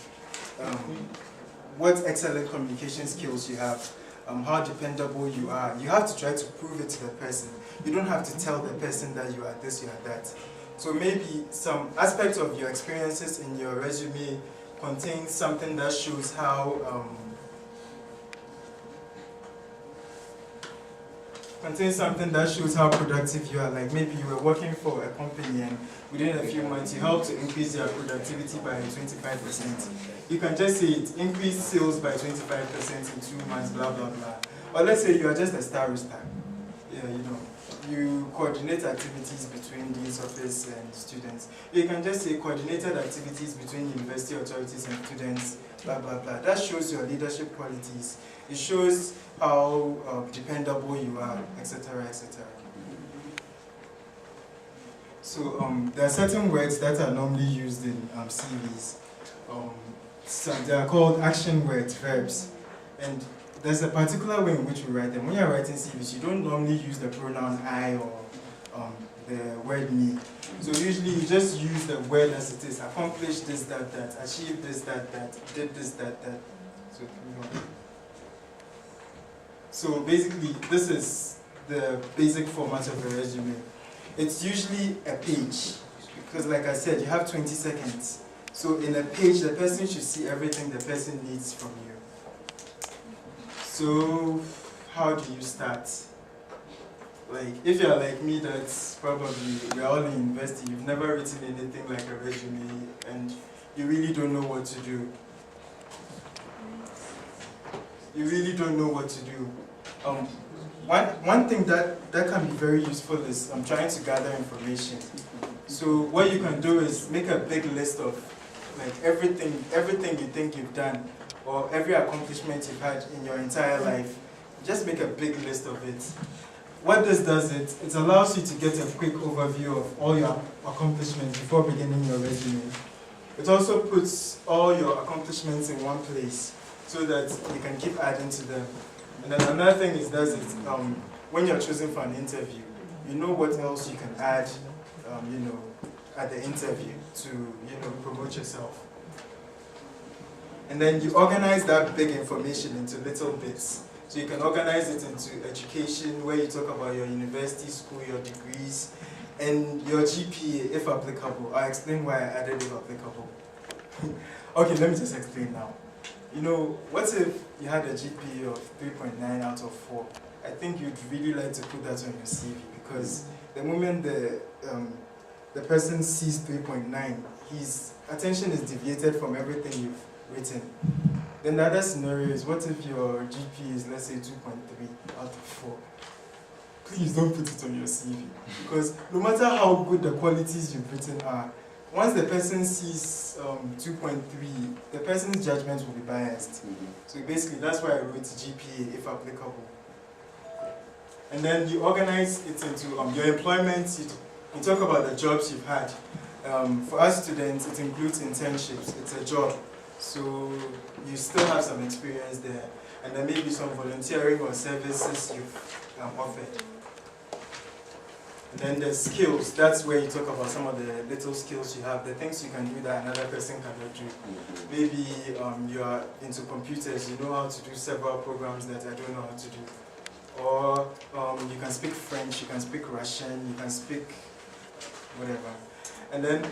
what excellent communication skills you have, how dependable you are. You have to try to prove it to the person. You don't have to tell the person that you are this, you are that. So maybe some aspects of your experiences in your resume contain something that shows how productive you are. Like maybe you were working for a company and within a few months you helped to increase your productivity by 25%. You can just say it, increase sales by 25% in 2 months, blah, blah, blah. Or let's say you are just a star. Yeah, you know, you coordinate activities between dean's office and students. You can just say coordinated activities between university authorities and students, blah, blah, blah. That shows your leadership qualities. It shows how dependable you are, etc., etc. So there are certain words that are normally used in CVs. So they are called action words, verbs. And there's a particular way in which we write them. When you're writing CVs, you don't normally use the pronoun I or the word me. So usually you just use the word as it is. Accomplish this, that, that. Achieve this, that, that. Did this, that, that. So basically, this is the basic format of a resume. It's usually a page, because like I said, you have 20 seconds. So in a page, the person should see everything the person needs from you. So how do you start? Like, if you're like me, that's probably, we're all in university, you've never written anything like a resume, and you really don't know what to do. You really don't know what to do. One thing that can be very useful is trying to gather information. So what you can do is make a big list of like everything you think you've done, or every accomplishment you've had in your entire life. Just make a big list of it. What this does, it allows you to get a quick overview of all your accomplishments before beginning your resume. It also puts all your accomplishments in one place so that you can keep adding to them. And then another thing it does is when you're choosing for an interview, you know what else you can add, at the interview to, promote yourself. And then you organize that big information into little bits. So you can organize it into education, where you talk about your university, school, your degrees, and your GPA, if applicable. I'll explain why I added if applicable. Okay, let me just explain now. What if you had a GPA of 3.9 out of 4? I think you'd really like to put that on your CV, because the moment the person sees 3.9, his attention is deviated from everything you've written. Then the other scenario is, what if your GPA is, let's say, 2.3 out of 4? Please don't put it on your CV, because no matter how good the qualities you've written are, once the person sees 2.3, the person's judgment will be biased. So basically, that's why I wrote GPA, if applicable. And then you organize it into your employment. You talk about the jobs you've had. For us students, it includes internships. It's a job. So you still have some experience there. And then maybe some volunteering or services you've offered. And then the skills, that's where you talk about some of the little skills you have, the things you can do that another person cannot do. Maybe you are into computers, you know how to do several programs that I don't know how to do. Or you can speak French, you can speak Russian, you can speak whatever. And then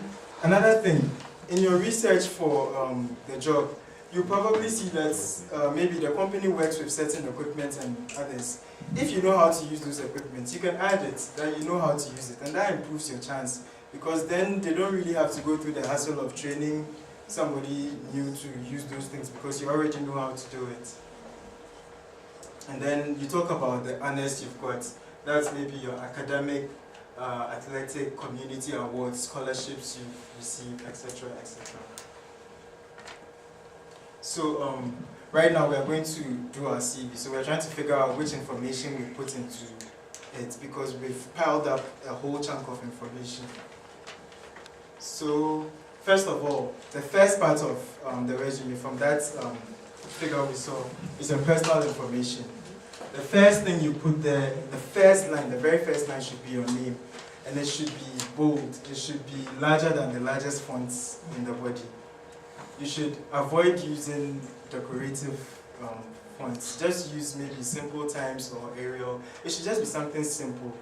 another thing, in your research for the job, you probably see that maybe the company works with certain equipment and others. If you know how to use those equipment, you can add it, that you know how to use it, and that improves your chance, because then they don't really have to go through the hassle of training somebody new to use those things, because you already know how to do it. And then you talk about the honors you've got. That's maybe your academic, athletic, community awards, scholarships you've received, etc., etc. So right now we are going to do our CV. So we're trying to figure out which information we put into it, because we've piled up a whole chunk of information. So first of all, the first part of the resume, from that figure we saw, is your personal information. The first thing you put there, the first line, the very first line should be your name. And it should be bold. It should be larger than the largest fonts in the body. You should avoid using decorative fonts. Just use maybe Simple Times or Arial. It should just be something simple,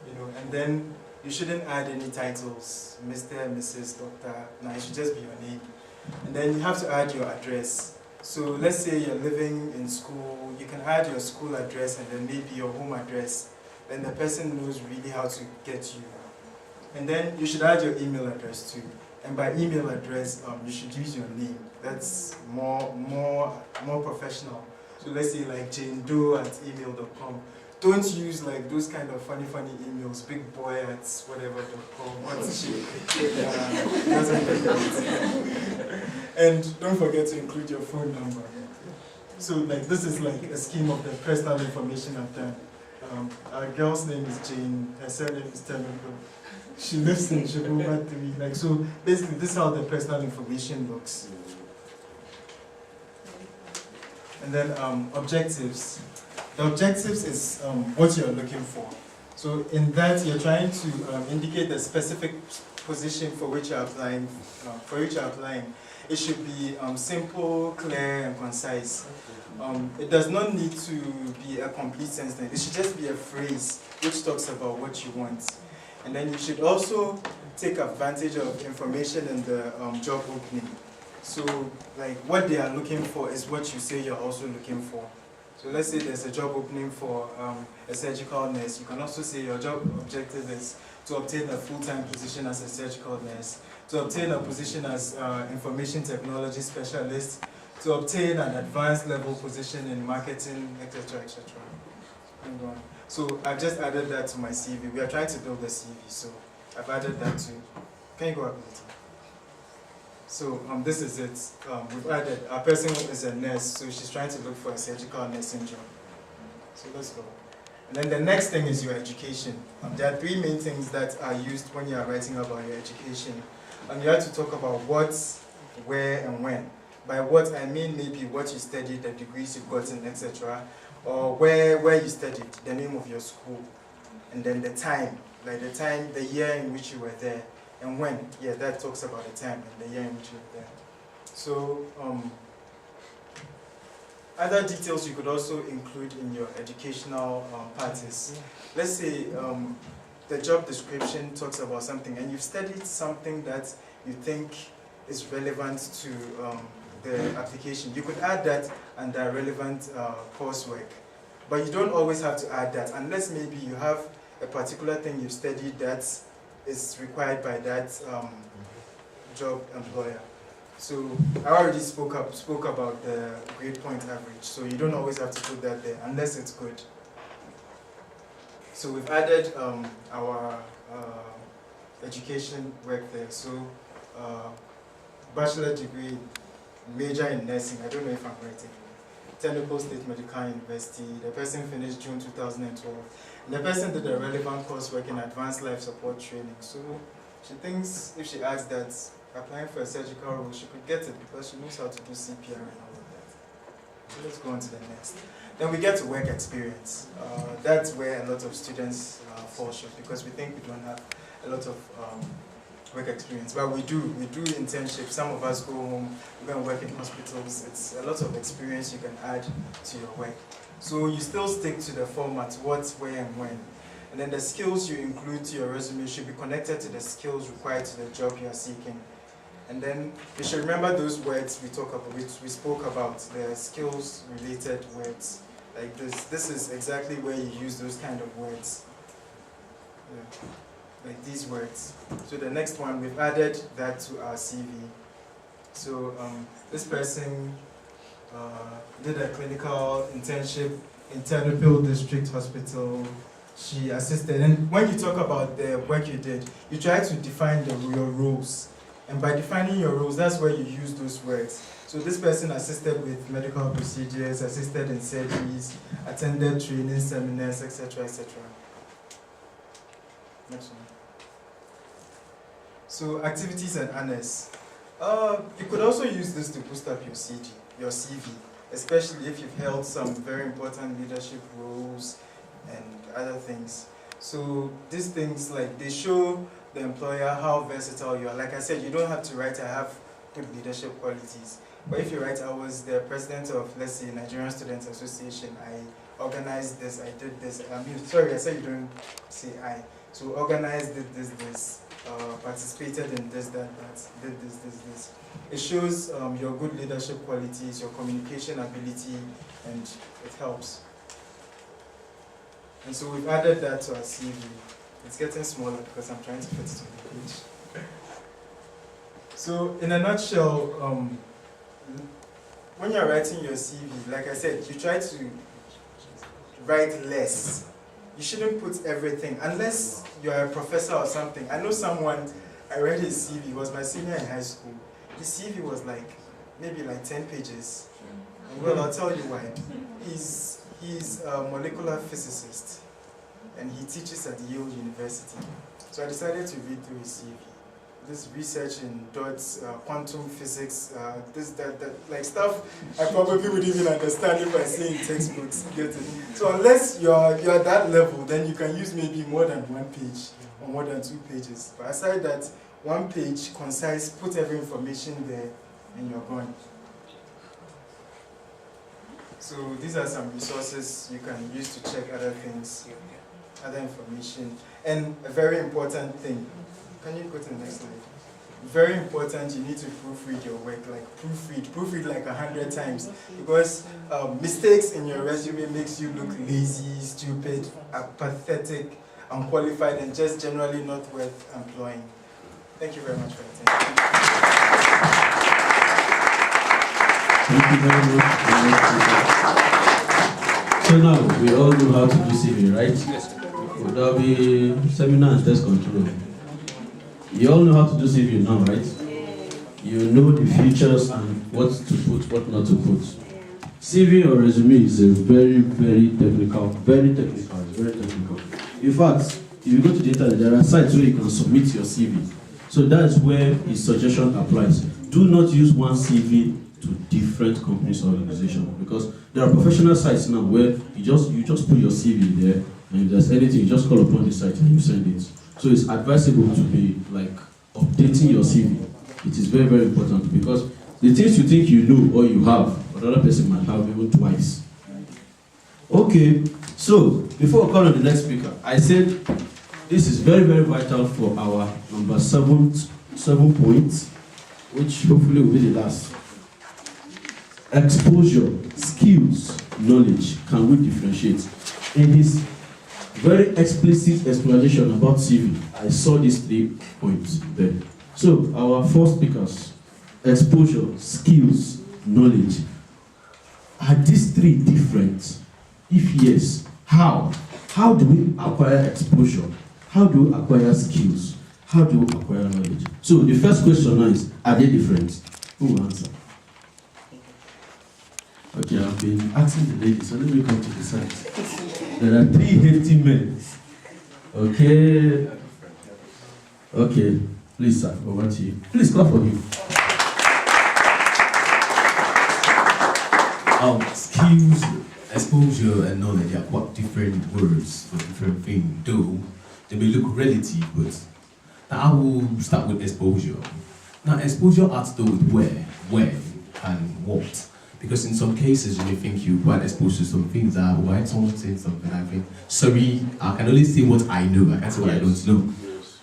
and then you shouldn't add any titles, Mr., Mrs., Doctor. No, it should just be your name. And then you have to add your address. So let's say you're living in school, you can add your school address and then maybe your home address. Then the person knows really how to get you. And then you should add your email address too. And by email address, you should use your name. That's more professional. So let's say like janedoe@email.com. Don't use like those kind of funny emails, bigboy@whatever.com. What's cheap? And don't forget to include your phone number. So like this is like a scheme of the personal information I've done. Our girl's name is Jane, her surname is Ternopil. She lives in Shibuma 3. Like, so basically this is how the personal information looks. And then objectives. The objectives is what you're looking for. So in that you're trying to indicate the specific position for which you're applying. It should be simple, clear, and concise. It does not need to be a complete sentence. It should just be a phrase which talks about what you want. And then you should also take advantage of information in the job opening. So like what they are looking for is what you say you're also looking for. So let's say there's a job opening for a surgical nurse. You can also say your job objective is to obtain a full-time position as a surgical nurse, to obtain a position as information technology specialist, to obtain an advanced level position in marketing, etc., etc. So I've just added that to my CV. We are trying to build a CV, so I've added that too. Can you go up later? So this is it. We've added, our person is a nurse, so she's trying to look for a surgical nursing job. So let's go. And then the next thing is your education. There are 3 main things that are used when you are writing about your education. And you have to talk about what, where, and when. By what I mean maybe what you studied, the degrees you've gotten, etc. or where you studied, the name of your school, and then the time, the year in which you were there, and when. Yeah, that talks about the time and the year in which you were there. So, other details you could also include in your educational parties. Let's say the job description talks about something and you've studied something that you think is relevant to the application. You could add that under relevant coursework. But you don't always have to add that unless maybe you have a particular thing you've studied that is required by that job employer. So I already spoke about the grade point average, so you don't always have to put that there unless it's good. So we've added our education work there. So bachelor degree, major in nursing, I don't know if I'm right. Ternopil State Medical University, the person finished June 2012. And the person did a relevant coursework in advanced life support training. So she thinks if she adds that, applying for a surgical role, she could get it because she knows how to do CPR and all of that. So let's go on to the next. Then we get to work experience. That's where a lot of students fall short because we think we don't have a lot of work experience. But we do internships. Some of us go home, we go and work in hospitals. It's a lot of experience you can add to your work. So you still stick to the format, what, where, and when. And then the skills you include to your resume should be connected to the skills required to the job you are seeking. And then you should remember those words we spoke about, the skills related words. Like this is exactly where you use those kind of words. Yeah. Like these words. So the next one, we've added that to our CV. So this person did a clinical internship in Ternopil District Hospital. She assisted, and when you talk about the work you did, you try to define your roles. And by defining your roles, that's where you use those words. So this person assisted with medical procedures, assisted in surgeries, attended training seminars, etc., etc. Next one. So activities and honors. You could also use this to boost up your CV, especially if you've held some very important leadership roles and other things. So these things, like, they show the employer how versatile you are. Like I said, you don't have to write, I have good leadership qualities. But if you write, I was the president of, let's say, Nigerian Students Association, I organized this, I did this. Sorry, I said you don't say I. So organized, did this, participated in this, that, did this. It shows your good leadership qualities, your communication ability, and it helps. And so we've added that to our CV. It's getting smaller because I'm trying to fit it on the page. So in a nutshell, when you're writing your CV, like I said, you try to write less. You shouldn't put everything, unless you're a professor or something. I know someone, I read his CV, he was my senior in high school. His CV was maybe 10 pages. And well, I'll tell you why. He's a molecular physicist, and he teaches at Yale University. So I decided to read through his CV. This research in dots, quantum physics, this, that, like stuff I probably wouldn't even understand if I say in textbooks. Get it? So unless you're at that level, then you can use maybe more than 1 page or more than 2 pages. But aside that, 1 page, concise, put every information there, and you're gone. So these are some resources you can use to check other things, other information. And a very important thing, can you go to the next slide? Very important, you need to proofread your work, proofread like 100 times, because mistakes in your resume makes you look lazy, stupid, apathetic, unqualified, and just generally not worth employing. Thank you very much for your attention. Thank you very much. So now, we all know how to do CV, right? Yes. Well, there'll be seminar and test control. You all know how to do CV now, right? You know the features and what to put, what not to put. CV or resume is a very, very technical, it's very technical. In fact, if you go to the internet, there are sites where you can submit your CV. So that's where his suggestion applies. Do not use one CV to different companies or organizations, because there are professional sites now where you just put your CV there, and if there's anything, you just call upon the site and you send it. So it's advisable to be like updating your CV. It is very, very important, because the things you think you know or you have, another person might have even twice. Okay, so before we call on the next speaker, I said this is very, very vital for our number 7 points, which hopefully will be the last. Exposure, skills, knowledge. Can we differentiate? In his very explicit explanation about CV, I saw these 3 points there. So, our 4 speakers, exposure, skills, knowledge. Are these 3 different? If yes, how? How do we acquire exposure? How do we acquire skills? How do we acquire knowledge? So, the first question now is, are they different? Who will answer? Okay, I've been asking the ladies, so let me come to the side. There are 3 hefty men. Okay. Okay. Please, sir, over to you. Please clap for him. Skills, exposure, and knowledge are quite different words for different things, though they may look relative, but now I will start with exposure. Now, exposure has to do with where, when, and what. Because in some cases, you may think you're quite exposed to some things that why someone saying something, I think, sorry, I can only say what I know, I can't say what I don't know.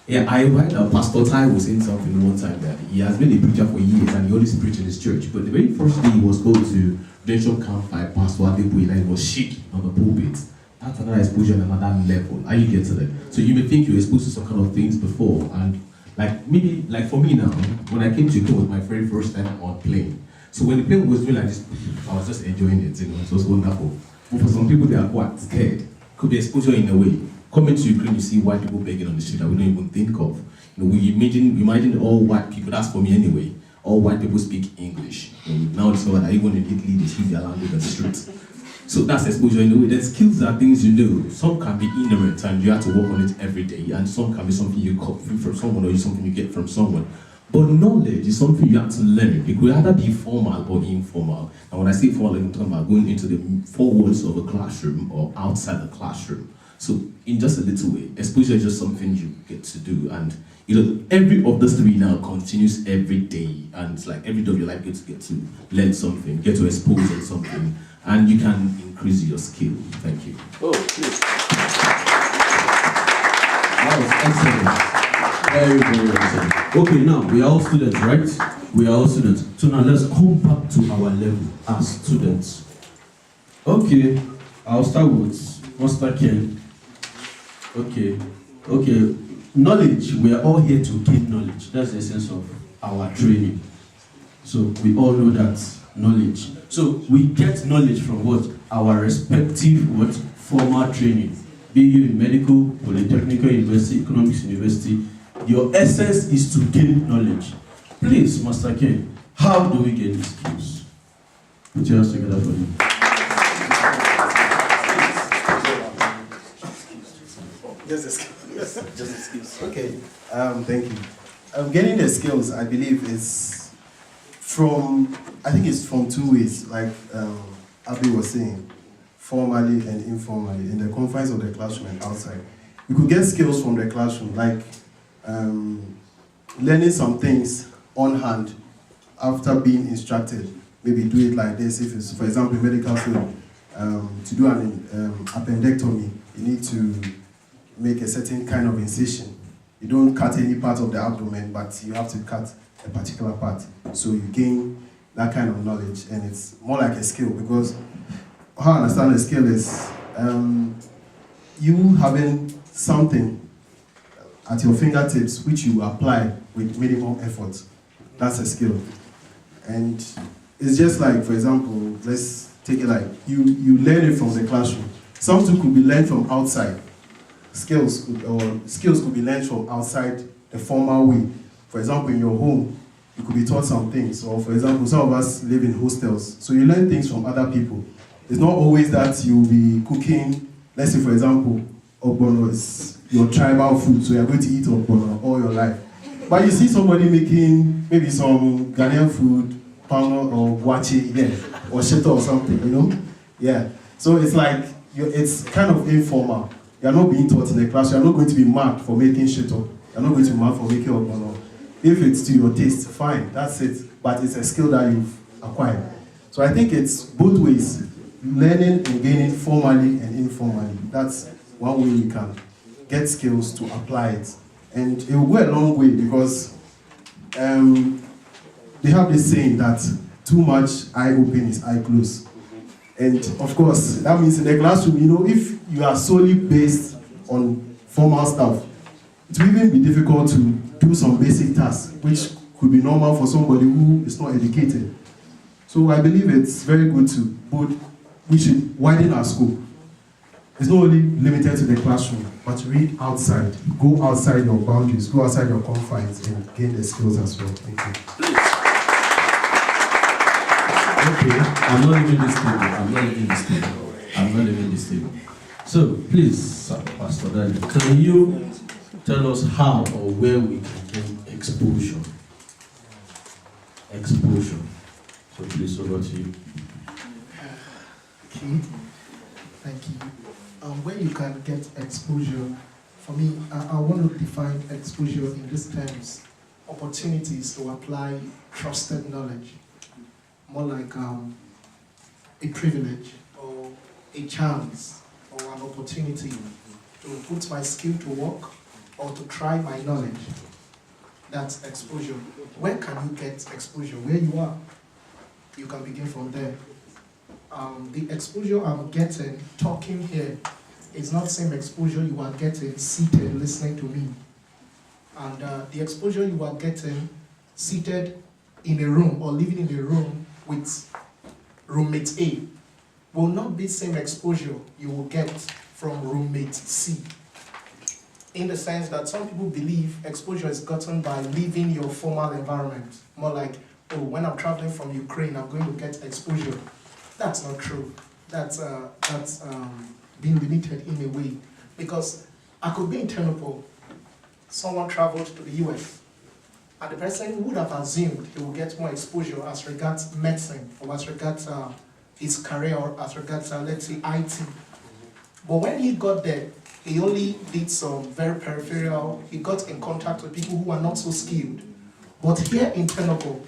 Yeah, I heard Pastor Ty was saying something one time that he has been a preacher for years and he always preached in his church. But the very first day he was called to redemption camp by Pastor Adeboye, and he was shaking on the pulpit. That's another exposure on another level. Are you getting it? So you may think you're exposed to some kind of things before, and like maybe like for me now, when I came to UK, it was my very first time on plane. So when the plane was doing like this, I was just enjoying it, it was wonderful. But for some people, they are quite scared. Could be exposure in a way. Coming to Ukraine, you see white people begging on the street that we don't even think of. We imagine all white people, that's for me anyway, all white people speak English. Now it's not that even in Italy, they speak their language on the street. So that's exposure in a way. Then skills are things you know. Some can be inherent and you have to work on it every day, and some can be something you copy from someone or something you get from someone. But knowledge is something you have to learn. It could either be formal or informal. And when I say formal, I'm talking about going into the 4 walls of a classroom or outside the classroom. So in just a little way, exposure is just something you get to do. And every of those 3 now continues every day. And it's like every day of your life you get to learn something, get to expose on something, and you can increase your skill. Thank you. Oh, please. That was excellent. Very, very excellent. Okay, now we are all students, right? We are all students. So now let's come back to our level as students. Okay, I'll start with Master Ken. Okay. Knowledge. We are all here to gain knowledge. That's the essence of our training. So we all know that knowledge. So we get knowledge from what? Our respective formal training. Be you in medical, polytechnical university, economics university, your essence is to gain knowledge. Please, Master Ken, how do we gain these skills? Put your hands together for me. Just the skills. Okay, thank you. Getting the skills, I believe, is from 2 ways, like Abi was saying, formally and informally, in the confines of the classroom and outside. You could get skills from the classroom, like learning some things on hand after being instructed. Maybe do it like this. If it's, for example, medical field, to do an appendectomy, you need to make a certain kind of incision. You don't cut any part of the abdomen, but you have to cut a particular part. So you gain that kind of knowledge, and it's more like a skill, because how I understand a skill is you having something at your fingertips which you apply with minimal effort. That's a skill. And it's just like, for example, let's take it like you learn it from the classroom. Something could be learned from outside. Skills could be learned from outside the formal way. For example, in your home, you could be taught some things. Or for example, some of us live in hostels, so you learn things from other people. It's not always that you'll be cooking. Let's say, for example, ogbono is your tribal food, so you're going to eat ogbono all your life. But you see somebody making maybe some Ghanaian food Pano or Wachi, yeah, or Shito or something, you know? Yeah. So it's like, it's kind of informal. You're not being taught in the class. You're not going to be marked for making Shito. You're not going to be marked for making Ogbono. If it's to your taste, fine, that's it. But it's a skill that you've acquired. So I think it's both ways, learning and gaining formally and informally. That's one way we can get skills to apply it. And it will go a long way because they have this saying that too much eye open is eye close. And of course, that means in the classroom, you know, if you are solely based on formal stuff, it will even be difficult to do some basic tasks, which could be normal for somebody who is not educated. So I believe it's very good to both, we should widen our scope. It's not only limited to the classroom, but read outside. Go outside your boundaries, go outside your confines and gain the skills as well. Thank you. Okay, I'm not leaving this table. I'm not leaving this table. So, please, Pastor Daniel, can you tell us how or where we can gain exposure? Exposure. So please, over to you. Okay, thank you. Where you can get exposure, for me, I want to define exposure in these terms: opportunities to apply trusted knowledge, more like a privilege or a chance or an opportunity to put my skill to work or to try my knowledge. That's exposure. Where can you get exposure? Where you are. You can begin from there. The exposure I'm getting talking here is not the same exposure you are getting seated listening to me. And the exposure you are getting seated in a room or living in a room with roommate A will not be the same exposure you will get from roommate C. In the sense that some people believe exposure is gotten by leaving your formal environment. More like, oh, when I'm traveling from Ukraine, I'm going to get exposure. That's not true. That's being limited in a way. Because I could be in Ternopil, someone traveled to the US, and the person would have assumed he would get more exposure as regards medicine, or as regards his career, or as regards, let's say, IT. But when he got there, he only did some very peripheral, he got in contact with people who are not so skilled. But here in Ternopil,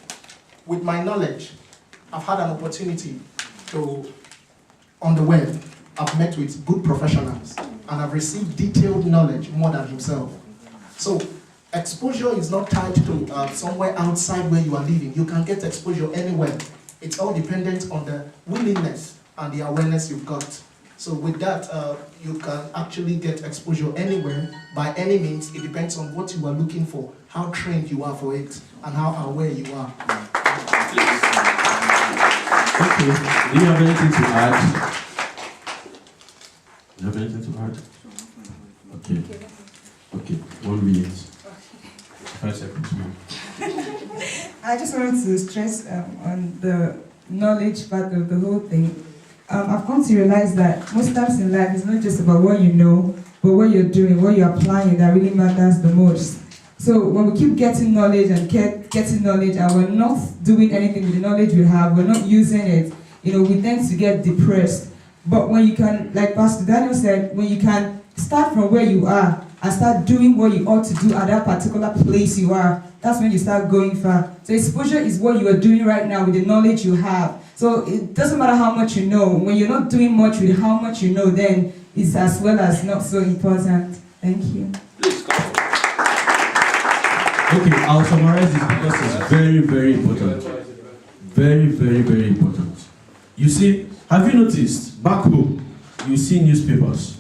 with my knowledge, I've had an opportunity to, on the web, I've met with good professionals, and I've received detailed knowledge more than himself. So exposure is not tied to somewhere outside where you are living. You can get exposure anywhere. It's all dependent on the willingness and the awareness you've got. So with that, you can actually get exposure anywhere, by any means. It depends on what you are looking for, how trained you are for it, and how aware you are. Okay, do you have anything to add? Do you have anything to add? Okay, 1 minute. 5 seconds more. I just wanted to stress on the knowledge part of the whole thing. I've come to realize that most times in life, it's not just about what you know, but what you're doing, what you're applying that really matters the most. So when we keep getting knowledge and getting knowledge, and we're not doing anything with the knowledge we have, we're not using it, we tend to get depressed. But when you can, like Pastor Daniel said, when you can start from where you are and start doing what you ought to do at that particular place you are, that's when you start going far. So exposure is what you are doing right now with the knowledge you have. So it doesn't matter how much you know. When you're not doing much with how much you know, then it's as well as not so important. Thank you. Okay, I'll summarize this because it's very, very important. Very, very, very important. You see, have you noticed, back home, you see newspapers.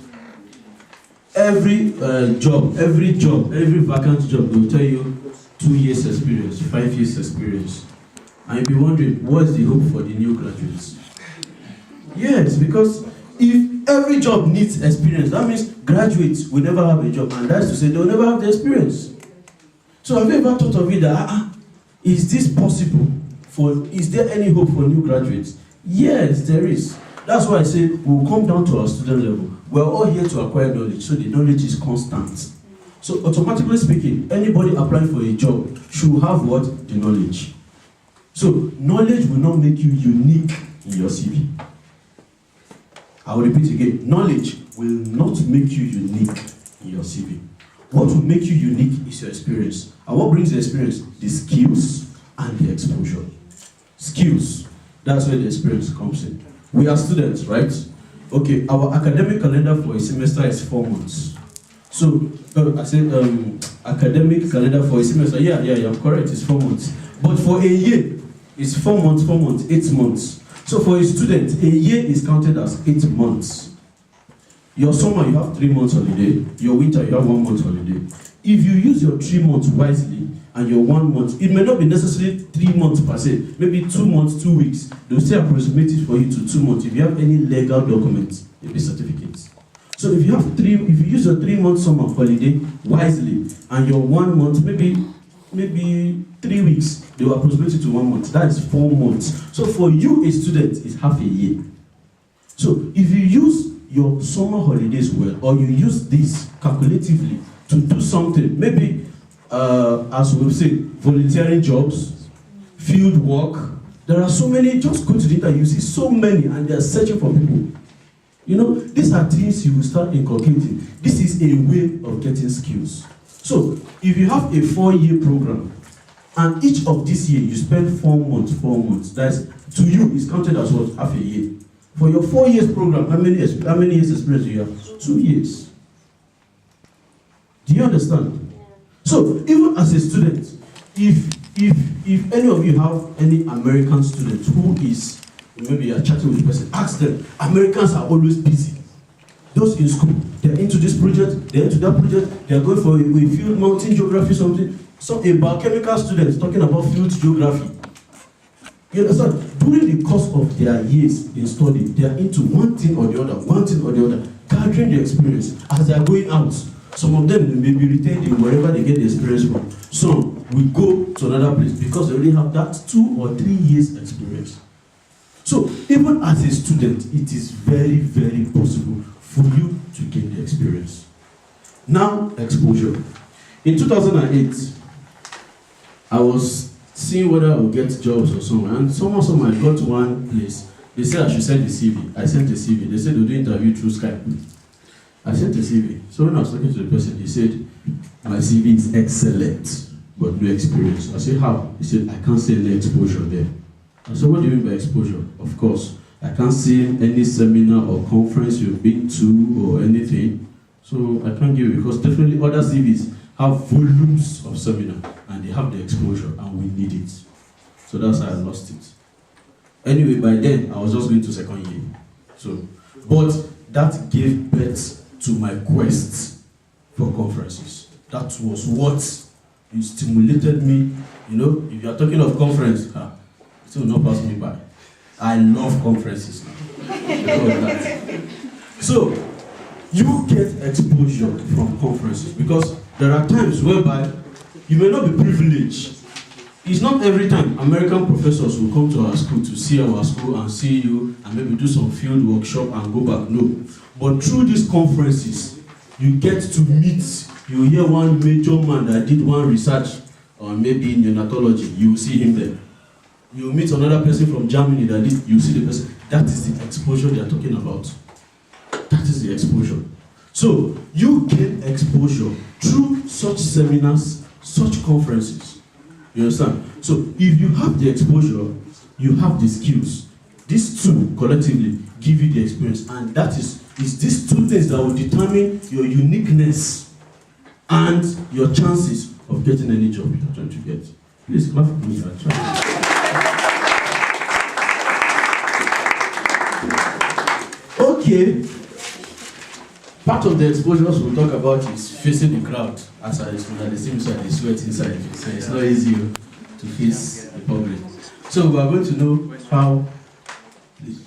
Every job, every vacant job, they'll tell you 2 years experience, 5 years experience. And you'll be wondering, what's the hope for the new graduates? Yes, because if every job needs experience, that means graduates will never have a job, and that's to say they'll never have the experience. So have you ever thought of it that, is this possible? Is there any hope for new graduates? Yes, there is. That's why I say we'll come down to our student level. We're all here to acquire knowledge, so the knowledge is constant. So automatically speaking, anybody applying for a job should have what? The knowledge. So knowledge will not make you unique in your CV. I will repeat again. Knowledge will not make you unique in your CV. What will make you unique is your experience. And what brings the experience? The skills and the exposure. Skills. That's where the experience comes in. We are students, right? Okay, our academic calendar for a semester is 4 months. So, I said academic calendar for a semester. Yeah, I'm correct. It's 4 months. But for a year, it's 4 months, 8 months. So for a student, a year is counted as 8 months. Your summer, you have 3 months holiday. Your winter, you have 1 month holiday. If you use your 3 months wisely and your 1 month, it may not be necessarily 3 months per se. Maybe 2 months, 2 weeks. They'll still approximate it for you to 2 months. If you have any legal documents, maybe certificates. So if you use your 3 month summer holiday wisely and your 1 month, maybe 3 weeks, they will approximate it to 1 month. That is 4 months. So for you, a student, it's half a year. So if you use your summer holidays well, or you use this calculatively to do something, maybe as we've said, volunteering jobs, field work. There are so many. Just go to the internet, you see so many, and they are searching for people. You know, these are things you will start inculcating. This is a way of getting skills. So if you have a 4-year program, and each of this year you spend 4 months, that's to you is counted as what? Half a year. For your 4 years program, how many years experience do you have? 2 years. Do you understand? So even as a student, if any of you have any American student who is, maybe you're chatting with a person, ask them. Americans are always busy. Those in school, they're into this project, they're into that project, they're going for a field mountain geography, something. So a biochemical student talking about field geography. You understand? During the course of their years in study, they are into one thing or the other, gathering the experience as they are going out. Some of them may be retained in wherever they get the experience from. Some will go to another place because they already have that 2 or 3 years experience. So even as a student, it is very, very possible for you to gain the experience. Now, exposure. In 2008, I was seeing whether I would get jobs or somewhere, and somehow I got to one place. They said I should send the CV. I sent the CV. They said they'll do interview through Skype. I sent the CV. So when I was talking to the person, he said, my CV is excellent, but no experience. I said, how? He said, I can't see any exposure there. I said, what do you mean by exposure? Of course, I can't see any seminar or conference you've been to or anything. So I can't give you, because definitely other CVs have volumes of seminar and they have the exposure and we need it. So that's how I lost it. Anyway, by then I was just going to second year. So, but that gave birth to my quest for conferences. That was what stimulated me. You know, if you are talking of conference, it will not pass me by. I love conferences now. So, you get exposure from conferences because there are times whereby you may not be privileged. It's not every time American professors will come to our school to see our school and see you and maybe do some field workshop and go back. No. But through these conferences, you get to meet, you hear one major man that did one research on maybe in neonatology, you will see him there. You meet another person from Germany that did, you see the person. That is the exposure they are talking about. That is the exposure. So, you gain exposure through such seminars, such conferences. You understand? So, if you have the exposure, you have the skills. These two collectively give you the experience, and that is these two things that will determine your uniqueness and your chances of getting any job you're trying to get. Please clap for me. I'll try. Okay. Part of the exposures we'll talk about is facing the crowd. As I was at the same side, they sweat inside. So it's not easy to face the public. So we are going to know how. Please.